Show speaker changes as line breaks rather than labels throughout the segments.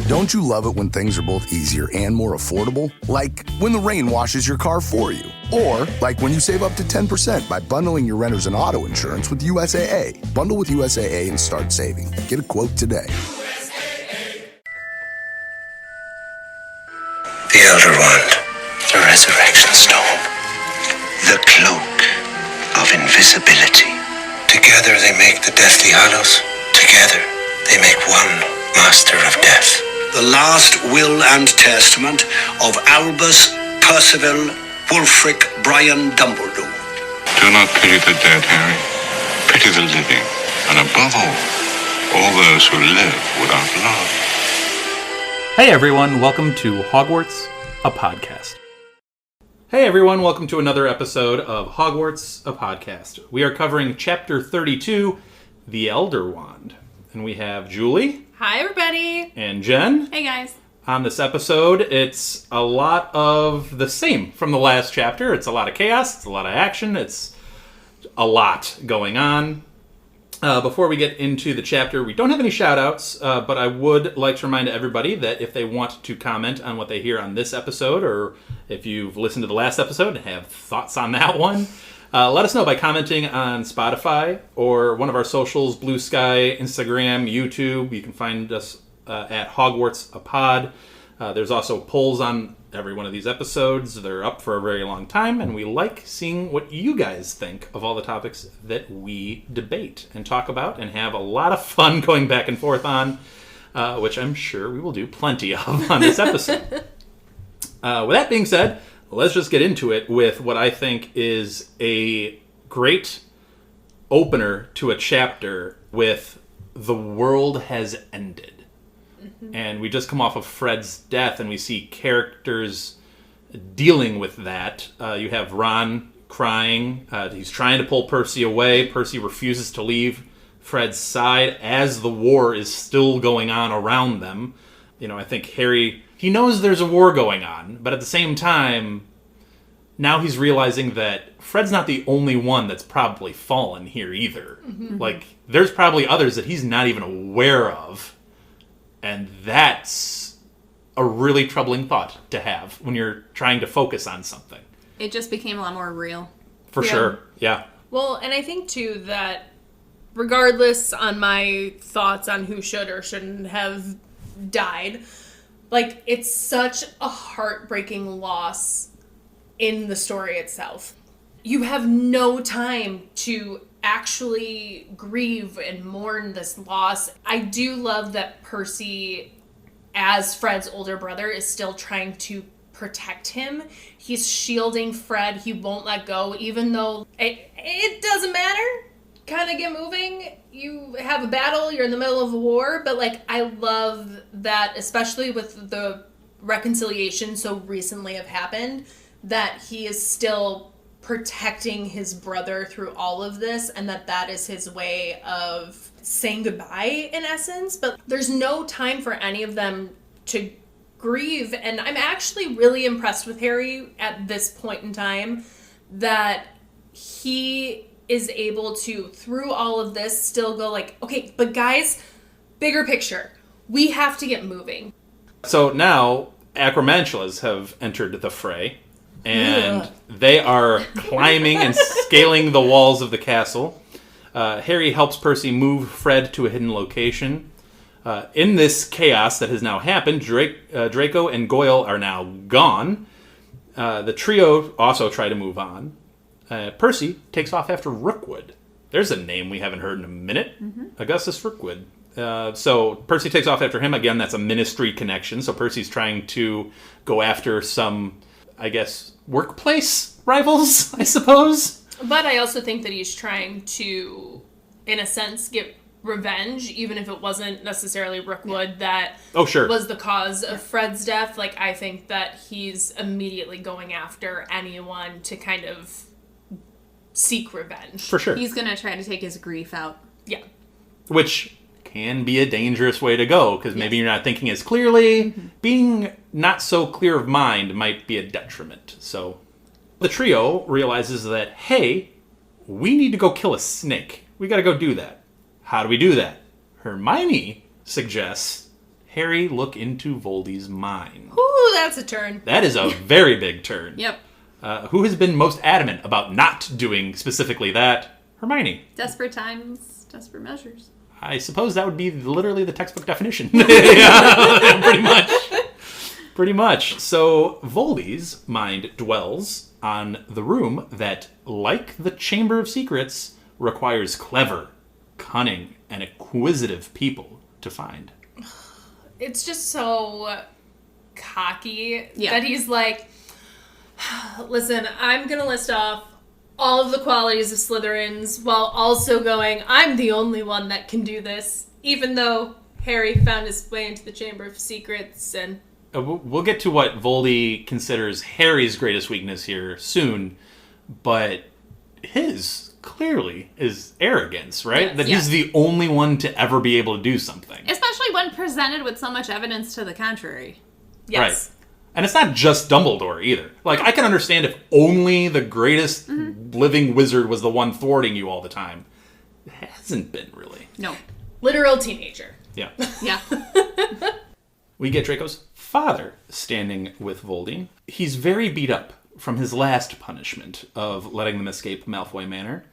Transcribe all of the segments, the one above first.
Don't you love it when things are both easier and more affordable? Like when the rain washes your car for you. Or like when you save up to 10% by bundling your renters and auto insurance with USAA. Bundle with USAA and start saving. Get a quote today.
The Elder Wand, the Resurrection Stone, the Cloak of Invisibility. Together they make the Deathly Hallows. Together they make one Master of Death. The last will and testament of Albus Percival Wulfric Brian Dumbledore.
Do not pity the dead, Harry. Pity the living, and above all those who live without love.
Hey everyone, welcome to Hogwarts, a podcast. Hey everyone, welcome to another episode of Hogwarts, a podcast. We are covering Chapter 32, The Elder Wand. And we have Julie.
Hi everybody.
And Jen.
Hey guys.
On this episode, it's a lot of the same from the last chapter. It's a lot of chaos, it's a lot of action, it's a lot going on. Before we get into the chapter, we don't have any shout-outs, but I would like to remind everybody that if they want to comment on what they hear on this episode, or if you've listened to the last episode and have thoughts on that one, let us know by commenting on Spotify or one of our socials, Blue Sky, Instagram, YouTube. You can find us at Hogwarts a Pod. There's also polls on every one of these episodes. They're up for a very long time, and we like seeing what you guys think of all the topics that we debate and talk about and have a lot of fun going back and forth on, which I'm sure we will do plenty of on this episode. With that being said, let's just get into it with what I think is a great opener to a chapter with "The world has ended." And we just come off of Fred's death, and we see characters dealing with that. You have Ron crying. He's trying to pull Percy away. Percy refuses to leave Fred's side as the war is still going on around them. You know, I think Harry, he knows there's a war going on, but at the same time, now he's realizing that Fred's not the only one that's probably fallen here either. Mm-hmm. Like, there's probably others that he's not even aware of. And that's a really troubling thought to have when you're trying to focus on something.
It just became a lot more real.
For sure, yeah.
Well, and I think, too, that regardless on my thoughts on who should or shouldn't have died, like, it's such a heartbreaking loss in the story itself. You have no time to actually grieve and mourn this loss. I do love that Percy, as Fred's older brother, is still trying to protect him. He's shielding Fred. He won't let go, even though it doesn't matter. Kind of get moving. You have a battle. You're in the middle of a war. But, like, I love that, especially with the reconciliation so recently have happened, that he is still protecting his brother through all of this, and that is his way of saying goodbye, in essence. But there's no time for any of them to grieve, and I'm actually really impressed with Harry at this point in time, that he is able to, through all of this, still go like, okay, but guys, bigger picture, we have to get moving.
So now, Acromantulas have entered the fray, and they are climbing and scaling the walls of the castle. Harry helps Percy move Fred to a hidden location. In this chaos that has now happened, Draco and Goyle are now gone. The trio also try to move on. Percy takes off after Rookwood. There's a name we haven't heard in a minute. Mm-hmm. Augustus Rookwood. So Percy takes off after him. Again, that's a ministry connection. So Percy's trying to go after some, I guess, workplace rivals, I suppose.
But I also think that he's trying to, in a sense, get revenge, even if it wasn't necessarily Rookwood that was the cause of Fred's death. Like, I think that he's immediately going after anyone to kind of seek revenge.
For sure.
He's going to try to take his grief out.
Yeah.
Which can be a dangerous way to go, because maybe you're not thinking as clearly. Mm-hmm. Being not so clear of mind might be a detriment. So the trio realizes that, hey, we need to go kill a snake. We got to go do that. How do we do that? Hermione suggests, Harry look into Voldy's mind.
Ooh, that's a turn.
That is a very big turn.
Yep.
Who has been most adamant about not doing specifically that? Hermione.
Desperate times, desperate measures.
I suppose that would be literally the textbook definition. Yeah, pretty much. Pretty much. So Voldy's mind dwells on the room that, like the Chamber of Secrets, requires clever, cunning, and inquisitive people to find.
It's just so cocky
Yeah.
that he's like, listen, I'm going to list off all of the qualities of Slytherins while also going, I'm the only one that can do this, even though Harry found his way into the Chamber of Secrets. And
We'll get to what Voldy considers Harry's greatest weakness here soon, but his clearly is arrogance, right?
Yes.
That he's the only one to ever be able to do something.
Especially when presented with so much evidence to the contrary.
yes.
Right. And it's not just Dumbledore either. Like, I can understand if only the greatest living wizard was the one thwarting you all the time. It hasn't been, really.
No.
Literal teenager.
Yeah.
Yeah.
We get Draco's father standing with Voldy. He's very beat up from his last punishment of letting them escape Malfoy Manor.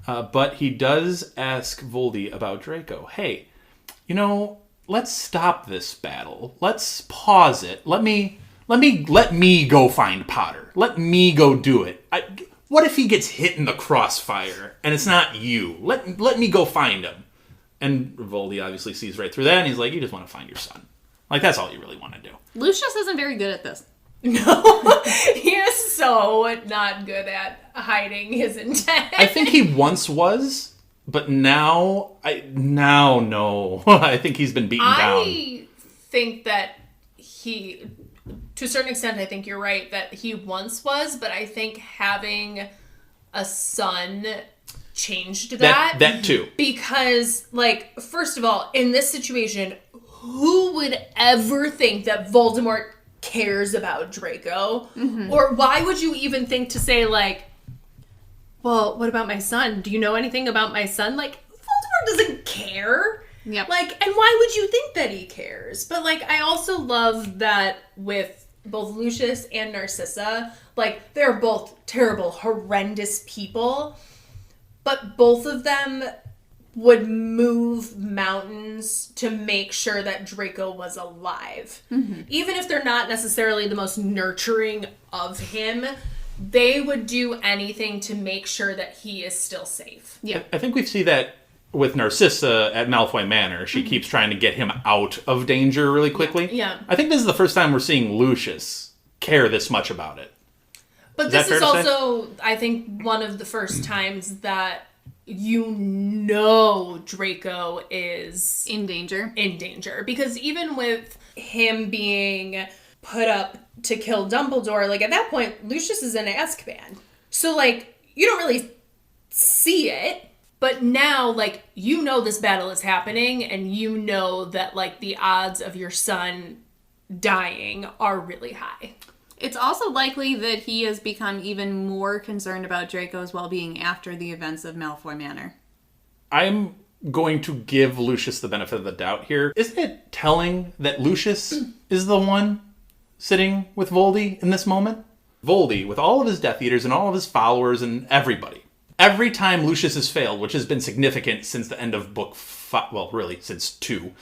But he does ask Voldy about Draco. Hey, let's stop this battle. Let's pause it. Let me go find Potter. Let me go do it. What if he gets hit in the crossfire and it's not you? Let me go find him. And Voldy obviously sees right through that, and he's like, you just want to find your son. Like, that's all you really want to do.
Lucius isn't very good at this.
No, he is so not good at hiding his intent.
I think he once was, but now no. I think he's been beaten down.
I think that he, to a certain extent, I think you're right that he once was, but I think having a son changed that.
That too.
Because, like, first of all, in this situation, who would ever think that Voldemort cares about Draco? Mm-hmm. Or why would you even think to say, like, well, what about my son? Do you know anything about my son? Like, Voldemort doesn't care.
Yep.
Like, and why would you think that he cares? But, like, I also love that with both Lucius and Narcissa, like, they're both terrible, horrendous people, but both of them would move mountains to make sure that Draco was alive. Mm-hmm. Even if they're not necessarily the most nurturing of him, they would do anything to make sure that he is still safe.
Yeah.
I think we see that with Narcissa at Malfoy Manor. She keeps trying to get him out of danger really quickly.
Yeah.
I think this is the first time we're seeing Lucius care this much about it.
But
Is
this
that
is
fair to say?
also, I think, one of the first times that Draco is
In danger.
in danger. Because even with him being put up to kill Dumbledore, like, at that point, Lucius is in Azkaban. So, like, you don't really see it, but now, like, this battle is happening, and that, like, the odds of your son dying are really high.
It's also likely that he has become even more concerned about Draco's well-being after the events of Malfoy Manor.
I'm going to give Lucius the benefit of the doubt here. Isn't it telling that Lucius is the one sitting with Voldy in this moment? Voldy, with all of his Death Eaters and all of his followers and everybody, every time Lucius has failed, which has been significant since the end of book 5, well, really, since 2,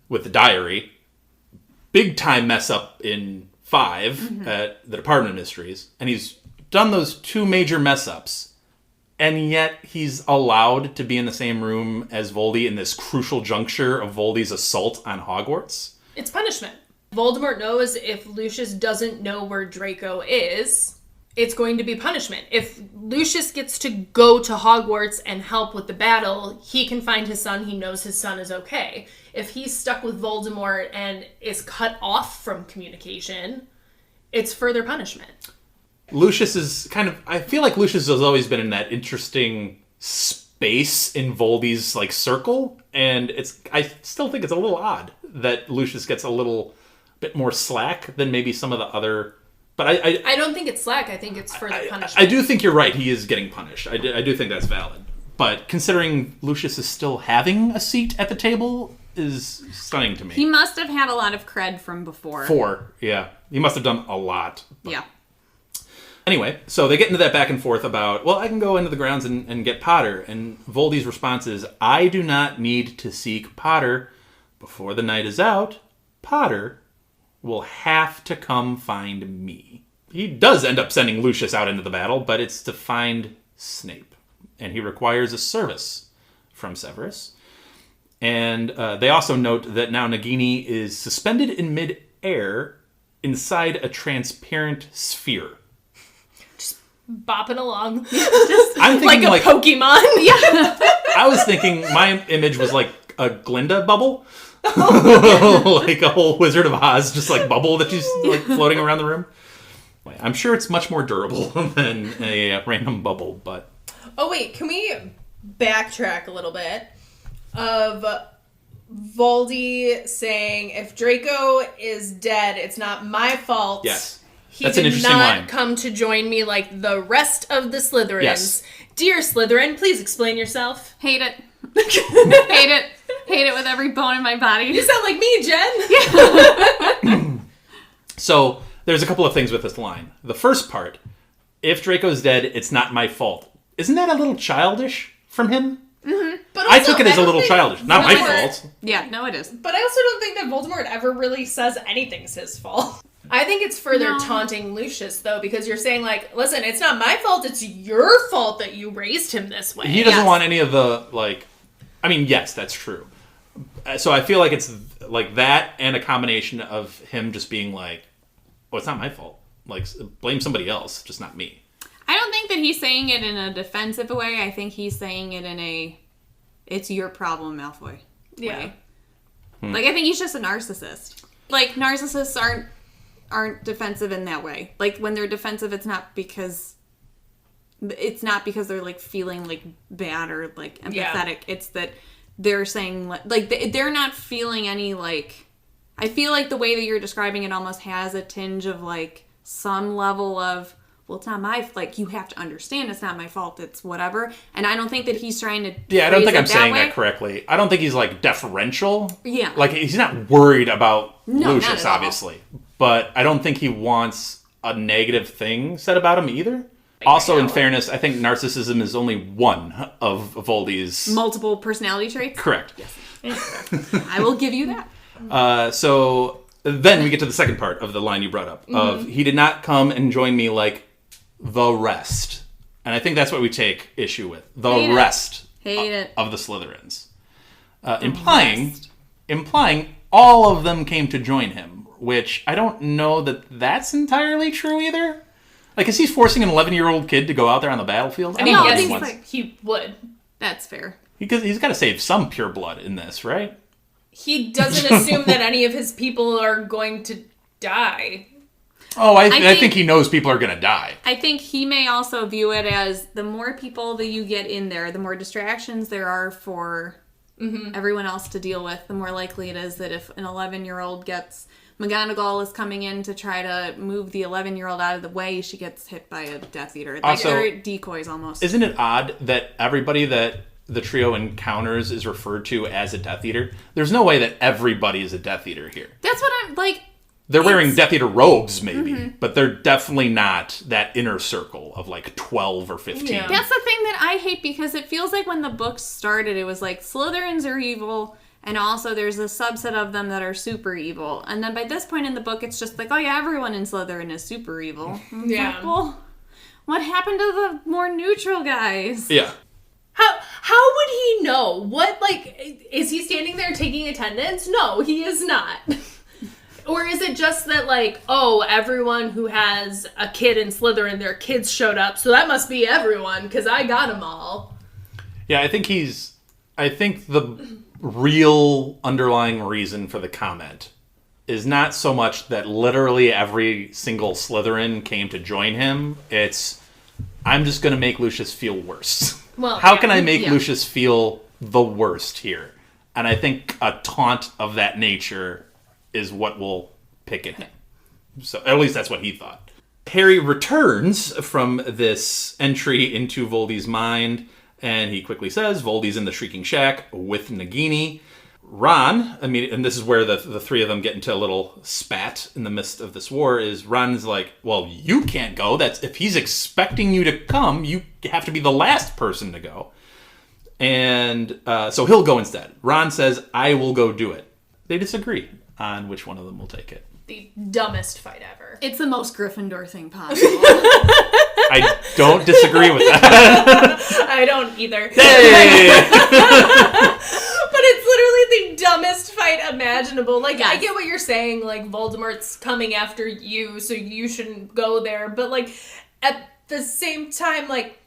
with the diary, big time mess up in 5 at the Department of Mysteries, and he's done those 2 major mess ups, and yet he's allowed to be in the same room as Voldy in this crucial juncture of Voldy's assault on Hogwarts.
It's punishment. Voldemort knows if Lucius doesn't know where Draco is, it's going to be punishment. If Lucius gets to go to Hogwarts and help with the battle, he can find his son. He knows his son is okay. If he's stuck with Voldemort and is cut off from communication, it's further punishment.
Lucius is I feel like Lucius has always been in that interesting space in Voldy's, like, circle, and I still think it's a little odd that Lucius gets a little bit more slack than maybe some of the other. But
I don't think it's slack. I think it's further punishment.
I do think you're right. He is getting punished. I do think that's valid. But considering Lucius is still having a seat at the table, is stunning to me.
He must have had a lot of cred from before.
4, yeah. He must have done a lot.
Yeah.
Anyway, so they get into that back and forth about, well, I can go into the grounds and get Potter. And Voldy's response is, I do not need to seek Potter. Before the night is out, Potter will have to come find me. He does end up sending Lucius out into the battle, but it's to find Snape. And he requires a service from Severus. And they also note that now Nagini is suspended in mid-air inside a transparent sphere.
Bopping along.
I'm thinking
like a Pokemon. Yeah.
I was thinking my image was like a Glinda bubble. Like a whole Wizard of Oz, just like bubble that she's like floating around the room. I'm sure it's much more durable than a random bubble, but...
Oh, wait. Can we backtrack a little bit of Voldy saying, if Draco is dead, it's not my fault.
Yes.
He
That's
did
an interesting
not
line.
come to join me like the rest of the Slytherins.
Yes.
Dear Slytherin, please explain yourself.
Hate it. Hate it. Hate it with every bone in my body.
You sound like me, Jen.
So, there's a couple of things with this line. The first part, if Draco's dead, it's not my fault. Isn't that a little childish from him?
Mm-hmm. But
I
also,
took it as a
don't
little
think
childish. Not my
Voldemort-
fault.
Yeah, no, it is.
But I also don't think that Voldemort ever really says anything's his fault. I think it's further
No.
taunting Lucius, though, because you're saying, like, listen, it's not my fault, it's your fault that you raised him this way.
He doesn't
Yes.
want any of the, like... I mean, yes, that's true. So I feel like it's like that and a combination of him just being like, oh, it's not my fault. Like, blame somebody else, just not me.
I don't think that he's saying it in a defensive way. I think he's saying it in a, it's your problem, Malfoy.
Yeah.
way. Like, I think he's just a narcissist. Like, narcissists aren't defensive in that way. Like, when they're defensive, it's not because they're, like, feeling, like, bad or, like, empathetic.
Yeah.
It's that they're saying, like, they're not feeling any, like... I feel like the way that you're describing it almost has a tinge of, like, some level of, well, it's not my... Like, you have to understand it's not my fault. It's whatever. And I don't think that he's trying to...
Yeah, I don't
phrase
think
it
I'm saying
way.
that correctly. I don't think he's, like, deferential.
Yeah.
Like, he's not worried about
No, not
Lucius,
at all.
obviously. But I don't think he wants a negative thing said about him either. Also, in fairness, I think narcissism is only one of Voldy's...
Multiple personality traits?
Correct.
I will give you that.
So then we get to the second part of the line you brought up of he did not come and join me like the rest. And I think that's what we take issue with. The
Hate it.
rest
Hate it.
of the Slytherins. Implying all of them came to join him, which I don't know that that's entirely true either. Like, is he forcing an 11-year-old kid to go out there on the battlefield?
I mean,
No,
yes,
he's
he wants-
like-
he would.
That's fair.
He's got to save some pure blood in this, right?
He doesn't assume that any of his people are going to die.
Oh, I
think-
think he knows people are going to die.
I think he may also view it as the more people that you get in there, the more distractions there are for everyone else to deal with, the more likely it is that if an 11-year-old gets... McGonagall is coming in to try to move the 11-year-old out of the way, she gets hit by a Death Eater. Like,
Also,
they're decoys almost.
Isn't it odd that everybody that the trio encounters is referred to as a Death Eater? There's no way that everybody is a Death Eater here.
That's what I'm... Like...
They're wearing
It's-
Death Eater robes, maybe, but they're definitely not that inner circle of like 12 or 15.
Yeah.
That's the thing that I hate, because it feels like when the book started, it was like Slytherins are evil, and also there's a subset of them that are super evil. And then by this point in the book, it's just like, oh yeah, everyone in Slytherin is super evil. It's
Yeah.
like, well, what happened to the more neutral guys?
Yeah.
How would he know? What, like, is he standing there taking attendance? No, he is not. Or is it just that, like, oh, everyone who has a kid in Slytherin, their kids showed up, so that must be everyone, because I got them all.
Yeah, I think the real underlying reason for the comment is not so much that literally every single Slytherin came to join him. It's, I'm just going to make Lucius feel worse.
Well,
How can I make
yeah.
Lucius feel the worst here? And I think a taunt of that nature is what will pick at him. So at least that's what he thought. Harry returns from this entry into Voldy's mind, and he quickly says Voldy's in the Shrieking Shack with Nagini. Ron, and this is where the three of them get into a little spat in the midst of this war, is Ron's like, well, you can't go. If he's expecting you to come, you have to be the last person to go. And so he'll go instead. Ron says, I will go do it. They disagree on which one of them will take it.
The dumbest fight ever.
It's the most Gryffindor thing possible.
I don't disagree with that.
I don't either.
Hey!
But it's literally the dumbest fight imaginable. Like,
Yes.
I get what you're saying, like, Voldemort's coming after you, so you shouldn't go there. But, like, at the same time, like,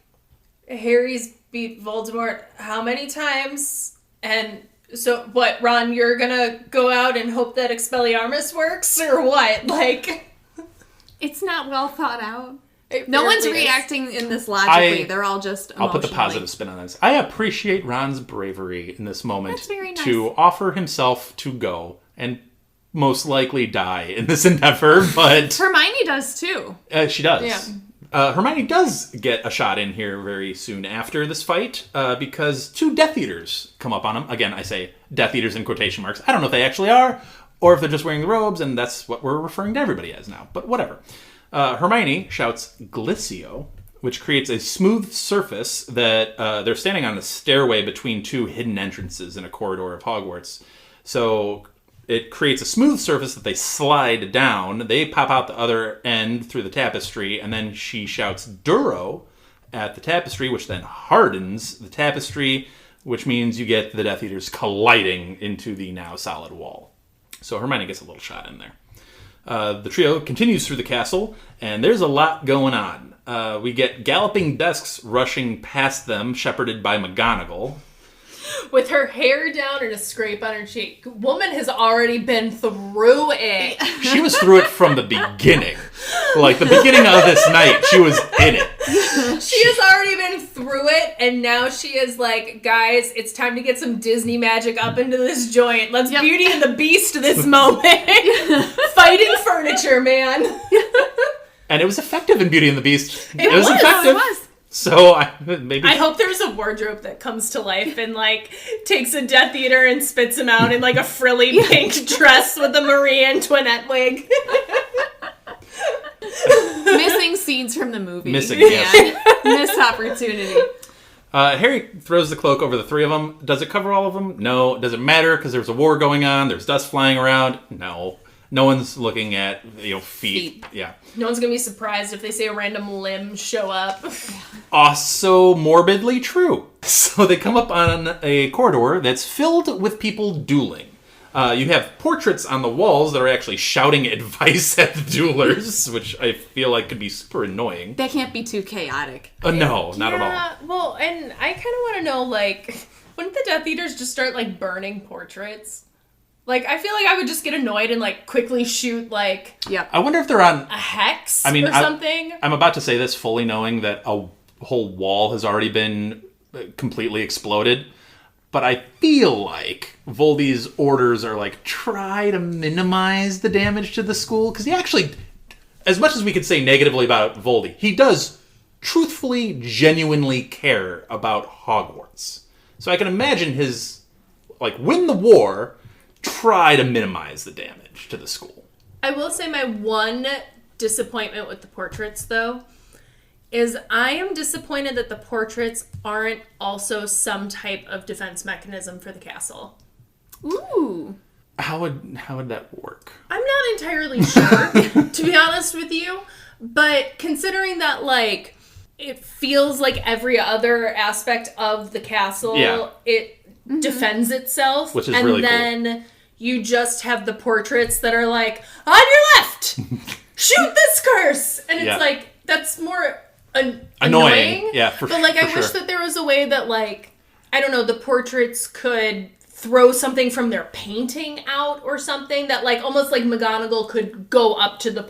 Harry's beat Voldemort how many times? And so, what, Ron, you're gonna go out and hope that Expelliarmus works? Or what? Like...
It's not well thought out.
It
No one's
barely is.
reacting in this logically. They're all just emotionally.
I'll put the positive spin on this. I appreciate Ron's bravery in this moment
That's very nice.
to offer himself to go and most likely die in this endeavor, but
Hermione does too.
she does.
Yeah.
Hermione does get a shot in here very soon after this fight because two Death Eaters come up on him. Again, I say Death Eaters in quotation marks. I don't know if they actually are or if they're just wearing the robes, and that's what we're referring to everybody as now, but whatever. Hermione shouts Glissio, which creates a smooth surface that they're standing on a stairway between two hidden entrances in a corridor of Hogwarts. So it creates a smooth surface that they slide down. They pop out the other end through the tapestry, and then she shouts Duro at the tapestry, which then hardens the tapestry, which means you get the Death Eaters colliding into the now solid wall. So Hermione gets a little shot in there. The trio continues through the castle, and there's a lot going on. We get galloping desks rushing past them, shepherded by McGonagall.
With her hair down and a scrape on her cheek. Woman has already been through it.
She was through it from the beginning. Like, the beginning of this night, she was in it.
She has already been through it, and now she is like, guys, it's time to get some Disney magic up into this joint. Let's Beauty and the Beast this moment. Fighting furniture, man.
And it was effective in Beauty and the Beast.
It was.
effective.
It was.
So maybe
I hope there's a wardrobe that comes to life and, like, takes a Death Eater and spits him out in, like, a frilly pink dress with a Marie Antoinette wig.
Missing scenes from the movie.
Missing, yes.
Yeah. Missed opportunity.
Harry throws the cloak over the three of them. Does it cover all of them? No. Does it matter because there's a war going on? There's dust flying around? No. No one's looking at, feet. Yeah.
No one's gonna be surprised if they see a random limb show up.
Also morbidly true. So they come up on a corridor that's filled with people dueling. You have portraits on the walls that are actually shouting advice at the duelers, which I feel like could be super annoying.
That can't be too chaotic.
No, not at all.
Yeah, well, and I kind of want to know, like, wouldn't the Death Eaters just start, like, burning portraits? Like, I feel like I would just get annoyed and, like, quickly shoot, like,
Yep.
I wonder if they're on...
a hex
I mean,
or something.
I'm about to say this fully knowing that a whole wall has already been completely exploded. But I feel like Voldy's orders are like, try to minimize the damage to the school. Because he actually, as much as we could say negatively about Voldy, he does truthfully, genuinely care about Hogwarts. So I can imagine his, like, win the war, try to minimize the damage to the school.
I will say my one disappointment with the portraits, though, is I am disappointed that the portraits aren't also some type of defense mechanism for the castle.
Ooh.
How would that work?
I'm not entirely sure, to be honest with you, but considering that, like, it feels like every other aspect of the castle, it defends itself.
Which is
and
really cool.
then you just have the portraits that are like, on your left! Shoot this curse! And it's like, that's more annoying.
Yeah,
But, like, I wish that there was a way that, like, I don't know, the portraits could throw something from their painting out or something that, like, almost like McGonagall could go up to the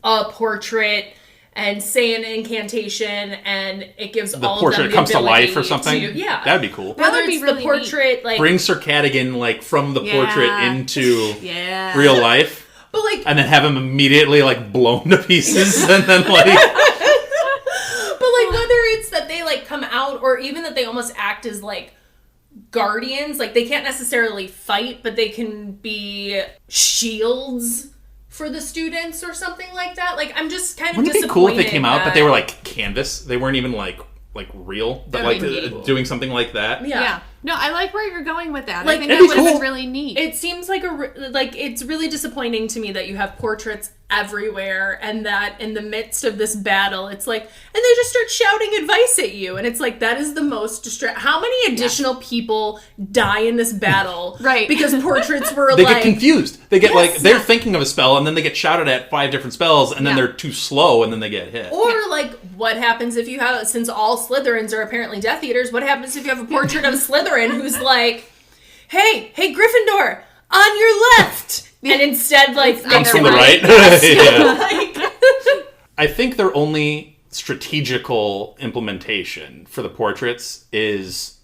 a portrait and say an incantation and it gives
The
all
portrait
of them the
comes to
ability
life or something?
yeah.
That'd be cool.
Whether
would be
it's
really
the portrait, like...
Bring Sir Cadogan, like, from the portrait into real life.
But, like...
And then have him immediately, like, blown to pieces and then, like...
But, like, whether it's that they, like, come out or even that they almost act as, like, guardians. Like, they can't necessarily fight, but they can be shields for the students or something like that. Like, I'm just kind of
Wouldn't it be
disappointed.
cool if they came out, but they were like canvas? They weren't even like real, but like doing something like that.
Yeah.
No, I like where you're going with that.
Like,
I think
it'd
that
be
would have
cool.
been really neat.
It seems like it's really disappointing to me that you have portraits everywhere, and that in the midst of this battle, it's like, and they just start shouting advice at you, and it's like, that is the most how many additional people die in this battle,
Right.
Because portraits were
They
like,
get confused. They get
Yes.
they're thinking of a spell, and then they get shouted at 5 different spells, and then
Yeah.
they're too slow, and then they get hit.
or like, what happens if you have, since all Slytherins are apparently Death Eaters, what happens if you have a portrait of Slytherin who's like, hey Gryffindor, on your left, and instead like
Comes
on
from
their
the right.
right.
Yeah. I think their only strategical implementation for the portraits is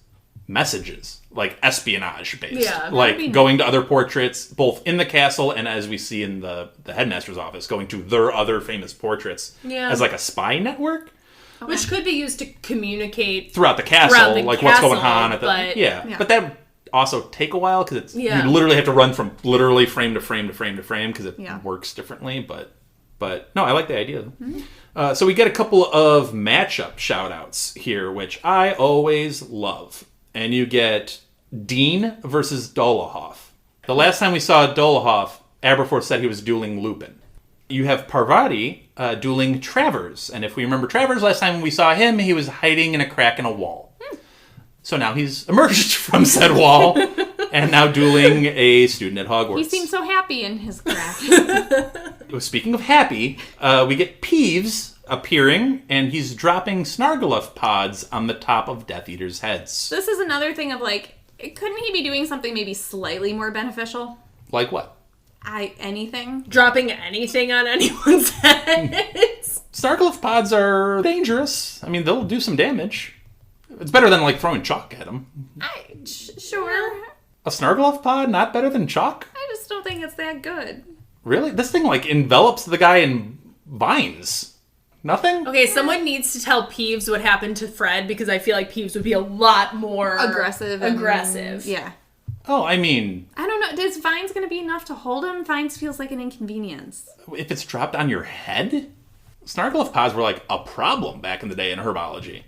messages, like espionage based.
Yeah,
like
that'd be
going to other portraits, both in the castle and as we see in the headmaster's office, going to their other famous portraits as like a spy network
which could be used to communicate
throughout the castle,
Throughout the
like what's going
castle,
on at the
but-
Yeah.
But that also take a while because it's
Yeah.
you literally have to run from literally frame to frame to frame to frame because it
Yeah.
works differently. But no, I like the idea. So we get a couple of matchup shout outs here, which I always love. And you get Dean versus Dolohov. The last time we saw Dolohov, Aberforth said he was dueling Lupin. You have Parvati dueling Travers. And if we remember Travers, last time we saw him, he was hiding in a crack in a wall. So now he's emerged from said wall and now dueling a student at Hogwarts.
He seems so happy in his crack.
Speaking of happy, we get Peeves appearing, and he's dropping Snargaluff pods on the top of Death Eaters' heads.
This is another thing of like, couldn't he be doing something maybe slightly more beneficial?
Like what?
Anything?
dropping anything on anyone's heads.
Snargaluff pods are dangerous. I mean, they'll do some damage. It's better than, like, throwing chalk at them.
Sure.
A Snargaluff pod not better than chalk?
I just don't think it's that good.
Really? This thing, like, envelops the guy in vines. Nothing?
Okay, someone needs to tell Peeves what happened to Fred, because I feel like Peeves would be a lot more
Aggressive. Yeah.
Oh, I mean,
I don't know. Is Vines going to be enough to hold him? Vines feels like an inconvenience.
if it's dropped on your head? Snargaluff pods were, like, a problem back in the day in herbology.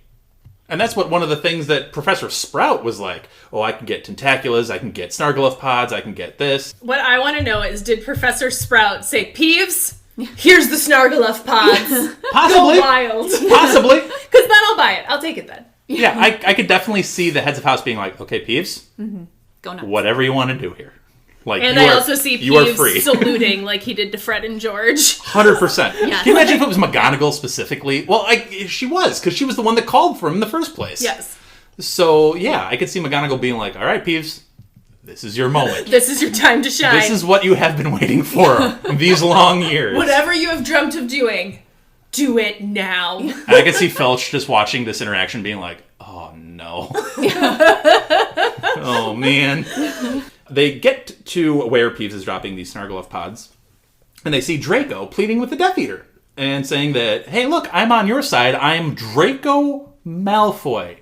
And that's what one of the things that Professor Sprout was like, oh, I can get tentaculas, I can get Snargaluff pods, I can get this.
What I want to know is, did Professor Sprout say, Peeves, here's the Snargaluff pods.
Possibly.
Go wild.
Possibly.
Because then I'll buy it. I'll take it then.
Yeah, I could definitely see the heads of house being like, okay, Peeves,
Go nuts.
whatever you want to do here. Like,
And
you
I
are-
also see
you are
Peeves
free.
saluting like he did to Fred and George.
100%.
Yes.
Can you imagine if it was McGonagall specifically? Well, she was, because she was the one that called for him in the first place.
Yes.
So, yeah, I could see McGonagall being like, all right, Peeves, this is your moment.
This is your time to shine.
This is what you have been waiting for these long years.
Whatever you have dreamt of doing, do it now.
And I could see Felch just watching this interaction being like, oh, no. Oh, man. They get to where Peeves is dropping these Snargaluff pods, and they see Draco pleading with the Death Eater and saying that, hey, look, I'm on your side. I'm Draco Malfoy.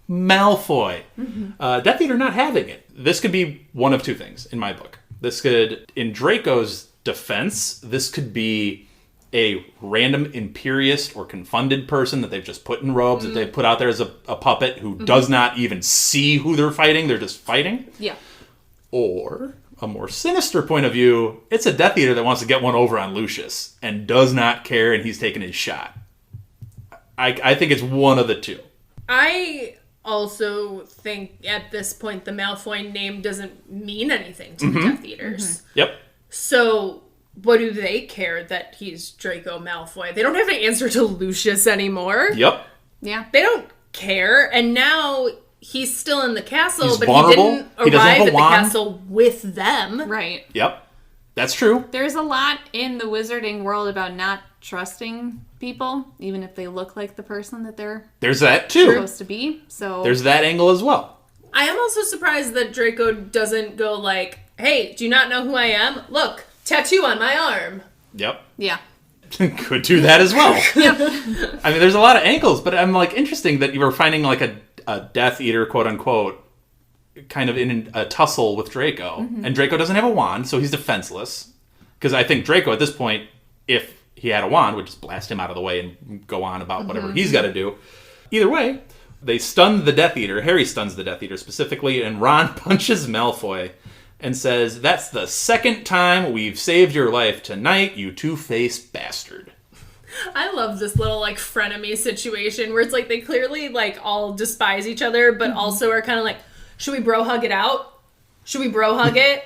Death Eater not having it. This could be one of two things in my book. This could, in Draco's defense, this could be a random Imperious or confunded person that they've just put in robes, that they've put out there as a puppet who does not even see who they're fighting. They're just fighting.
Yeah.
Or, a more sinister point of view, it's a Death Eater that wants to get one over on Lucius and does not care, and he's taking his shot. I think it's one of the two.
I also think at this point the Malfoy name doesn't mean anything to the Death Eaters.
Yep.
So what do they care that he's Draco Malfoy? They don't have to answer to Lucius anymore.
Yep.
Yeah.
They don't care. And now he's still in the castle,
He's
but
vulnerable.
he didn't
He doesn't have
arrive
a
at the
wand.
castle with them.
Right.
Yep. That's true.
There's a lot in the wizarding world about not trusting people, even if they look like the person that they're
There's that too.
supposed to be. So
There's that angle as well.
I am also surprised that Draco doesn't go like, hey, do you not know who I am? Look, tattoo on my arm.
Yep.
yeah.
Could do that as well. I mean, there's a lot of angles, but I'm like interesting that you were finding like a Death Eater, quote unquote, kind of in a tussle with Draco.
Mm-hmm.
And Draco doesn't have a wand, so he's defenseless. Because I think Draco, at this point, if he had a wand, would just blast him out of the way and go on about whatever he's got to do. Either way, they stun the Death Eater. Harry stuns the Death Eater specifically, and Ron punches Malfoy and says, "That's the second time we've saved your life tonight, you two-faced bastard."
I love this little, like, frenemy situation where it's like they clearly, like, all despise each other, but also are kind of like, should we bro hug it out? Should we bro hug it?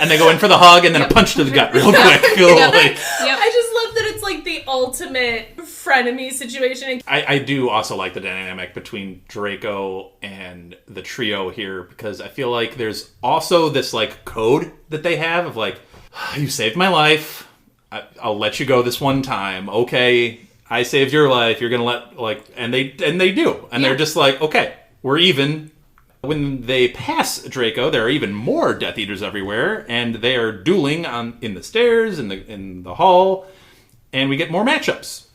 And they go in for the hug and then a punch to the gut real quick.
I just love that it's like the ultimate frenemy situation.
I do also like the dynamic between Draco and the trio here, because I feel like there's also this like code that they have of like, you saved my life, I'll let you go this one time. Okay, I saved your life. You're gonna let like, and they do, and they're just like, okay, we're even. When they pass Draco, there are even more Death Eaters everywhere, and they are dueling in the stairs, in the hall, and we get more matchups.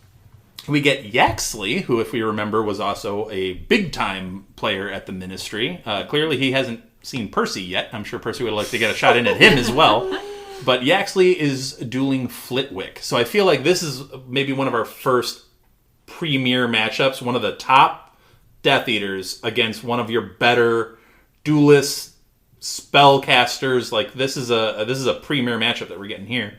We get Yaxley, who, if we remember, was also a big-time player at the Ministry. Clearly, he hasn't seen Percy yet. I'm sure Percy would like to get a shot in at him as well. But Yaxley is dueling Flitwick. So I feel like this is maybe one of our first premier matchups, one of the top Death Eaters against one of your better duelist spellcasters. Like this is a premier matchup that we're getting here.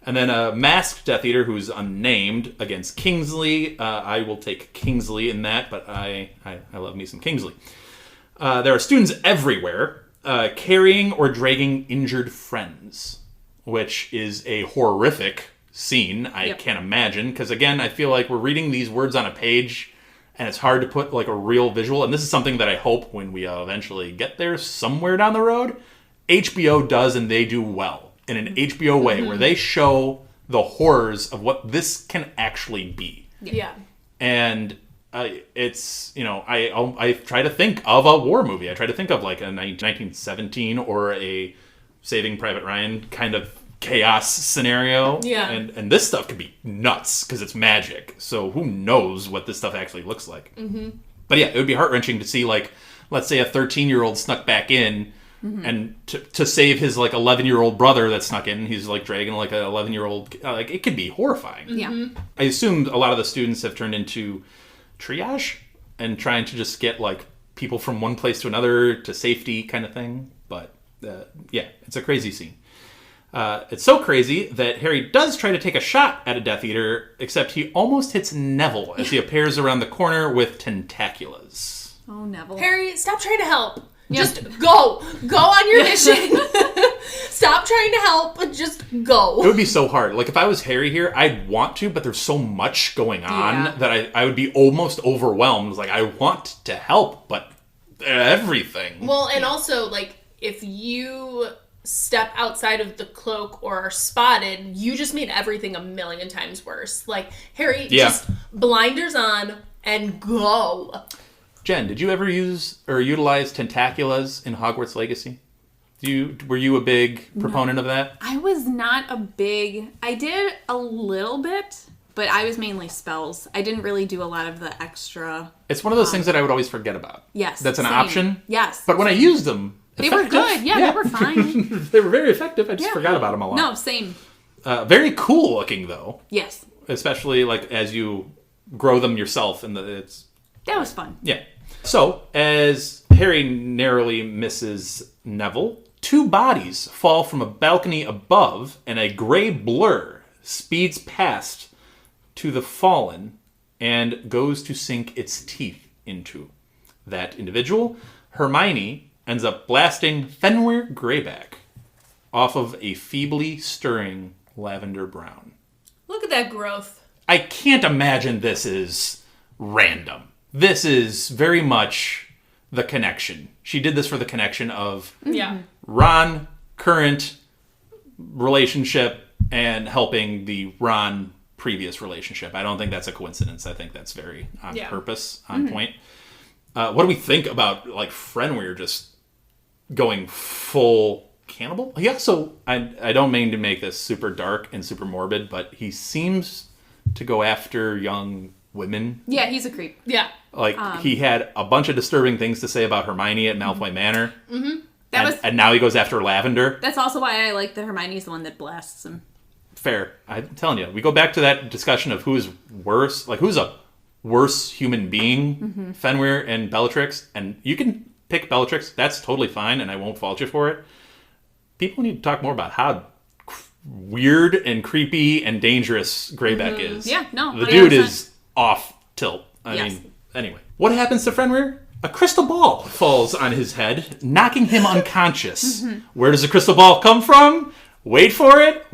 And then a masked Death Eater who's unnamed against Kingsley. I will take Kingsley in that, but I love me some Kingsley. There are students everywhere carrying or dragging injured friends, which is a horrific scene. I can't imagine, because again, I feel like we're reading these words on a page and it's hard to put like a real visual. And this is something that I hope when we eventually get there somewhere down the road, HBO does, and they do well in an HBO way where they show the horrors of what this can actually be.
Yeah.
And it's, you know, I try to think of a war movie. I try to think of like a 1917 or a Saving Private Ryan kind of chaos scenario.
Yeah.
And this stuff could be nuts because it's magic. So who knows what this stuff actually looks like. Mm-hmm. But yeah, it would be heart-wrenching to see, like, let's say a 13-year-old snuck back in and to save his, like, 11-year-old brother that snuck in. He's, like, dragging, like, an 11-year-old. Like, it could be horrifying.
Yeah.
I assumed a lot of the students have turned into triage and trying to just get, like, people from one place to another to safety kind of thing. But, yeah, it's a crazy scene. It's so crazy that Harry does try to take a shot at a Death Eater, except he almost hits Neville as he appears around the corner with tentaculas.
Oh, Neville.
Harry, stop trying to help. Just go. Go on your mission. Stop trying to help. Just go.
It would be so hard. Like, if I was Harry here, I'd want to, but there's so much going on that I would be almost overwhelmed. Like, I want to help, but everything.
Well, and also, like, if you step outside of the cloak or are spotted, you just made everything a million times worse. Like, Harry, just blinders on and go.
Jen, did you ever use or utilize tentaculas in Hogwarts Legacy? Were you a big proponent of that?
I was not a big... I did a little bit, but I was mainly spells. I didn't really do a lot of the extra...
It's one of those things that I would always forget about.
Yes.
That's an
same.
option.
Yes.
But when I used them...
They were good. Yeah, they were fine.
They were very effective. I just forgot about them a lot.
No, same.
Very cool looking, though.
Yes.
Especially, like, as you grow them yourself.
That was fun.
Yeah. So, as Harry narrowly misses Neville, two bodies fall from a balcony above, and a gray blur speeds past to the fallen and goes to sink its teeth into that individual. Hermione ends up blasting Fenrir Greyback off of a feebly stirring lavender brown.
Look at that growth.
I can't imagine this is random. This is very much the connection. She did this for the connection of Ron, current relationship, and helping the Ron previous relationship. I don't think that's a coincidence. I think that's very on purpose, on point. What do we think about, like, Fenrir just going full cannibal? He also, I don't mean to make this super dark and super morbid, but he seems to go after young women.
Yeah, he's a creep.
Yeah.
Like, he had a bunch of disturbing things to say about Hermione at Malfoy Manor.
Mm-hmm.
And now he goes after Lavender.
That's also why I like that Hermione's the one that blasts him.
Fair. I'm telling you. We go back to that discussion of who's worse. Like, who's a worse human being? Fenrir and Bellatrix. And you can pick Bellatrix. That's totally fine, and I won't fault you for it. People need to talk more about how weird and creepy and dangerous Greyback is.
Yeah, no,
The
100%.
dude is off tilt. I
Yes.
mean, anyway. What happens to Fenrir? A crystal ball falls on his head, knocking him unconscious. Where does the crystal ball come from? Wait for it.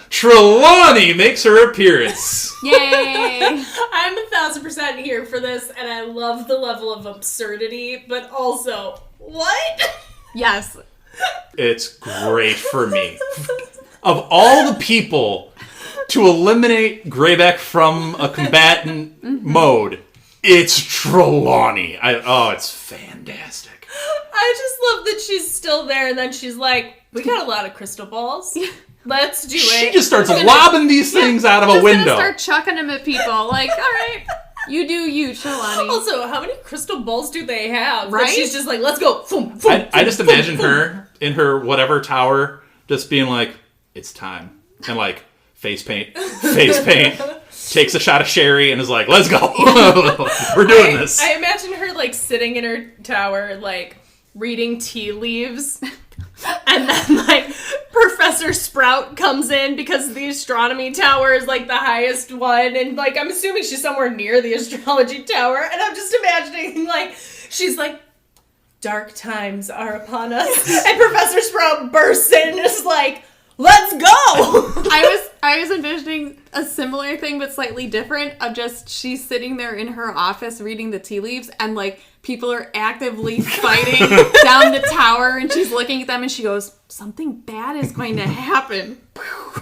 Trelawney makes her appearance.
Yay!
I'm 1,000% here for this, and I love the level of absurdity, but also, what?
Yes.
It's great for me. Of all the people to eliminate Greyback from a combatant mode, it's Trelawney. It's fantastic.
I just love that she's still there, and then she's like, we got a lot of crystal balls. Let's do it.
She just starts lobbing these things out of a
Just
window.
gonna start chucking them at people. Like, all right, you do you, Trelawney.
Also, how many crystal balls do they have?
Right?
That she's just like, let's go. Boom, boom,
I just
boom,
imagine
boom.
her in her whatever tower just being like, it's time. And like, face paint, takes a shot of sherry and is like, let's go. We're doing this.
I imagine her like sitting in her tower, like reading tea leaves. And then, like, Professor Sprout comes in because the astronomy tower is, like, the highest one. And, like, I'm assuming she's somewhere near the astrology tower. And I'm just imagining, like, she's like, dark times are upon us. And Professor Sprout bursts in and is like, let's go!
I was envisioning a similar thing, but slightly different, of just she's sitting there in her office reading the tea leaves, and, like, people are actively fighting down the tower, and she's looking at them, and she goes, something bad is going to happen.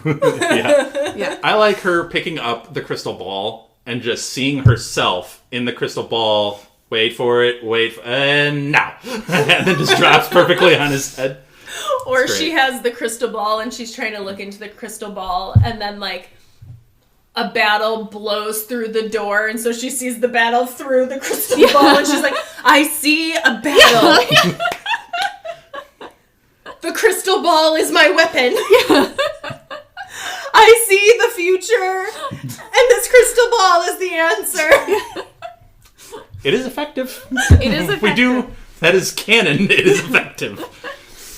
Yeah. I like her picking up the crystal ball and just seeing herself in the crystal ball. Wait for it, and now. And then just drops perfectly on his head.
Or she has the crystal ball and she's trying to look into the crystal ball, and then, like, a battle blows through the door, and so she sees the battle through the crystal ball, and she's like, I see a battle. The crystal ball is my weapon. I see the future, and this crystal ball is the answer.
It is effective.
It is effective.
We do. That is canon. It is effective.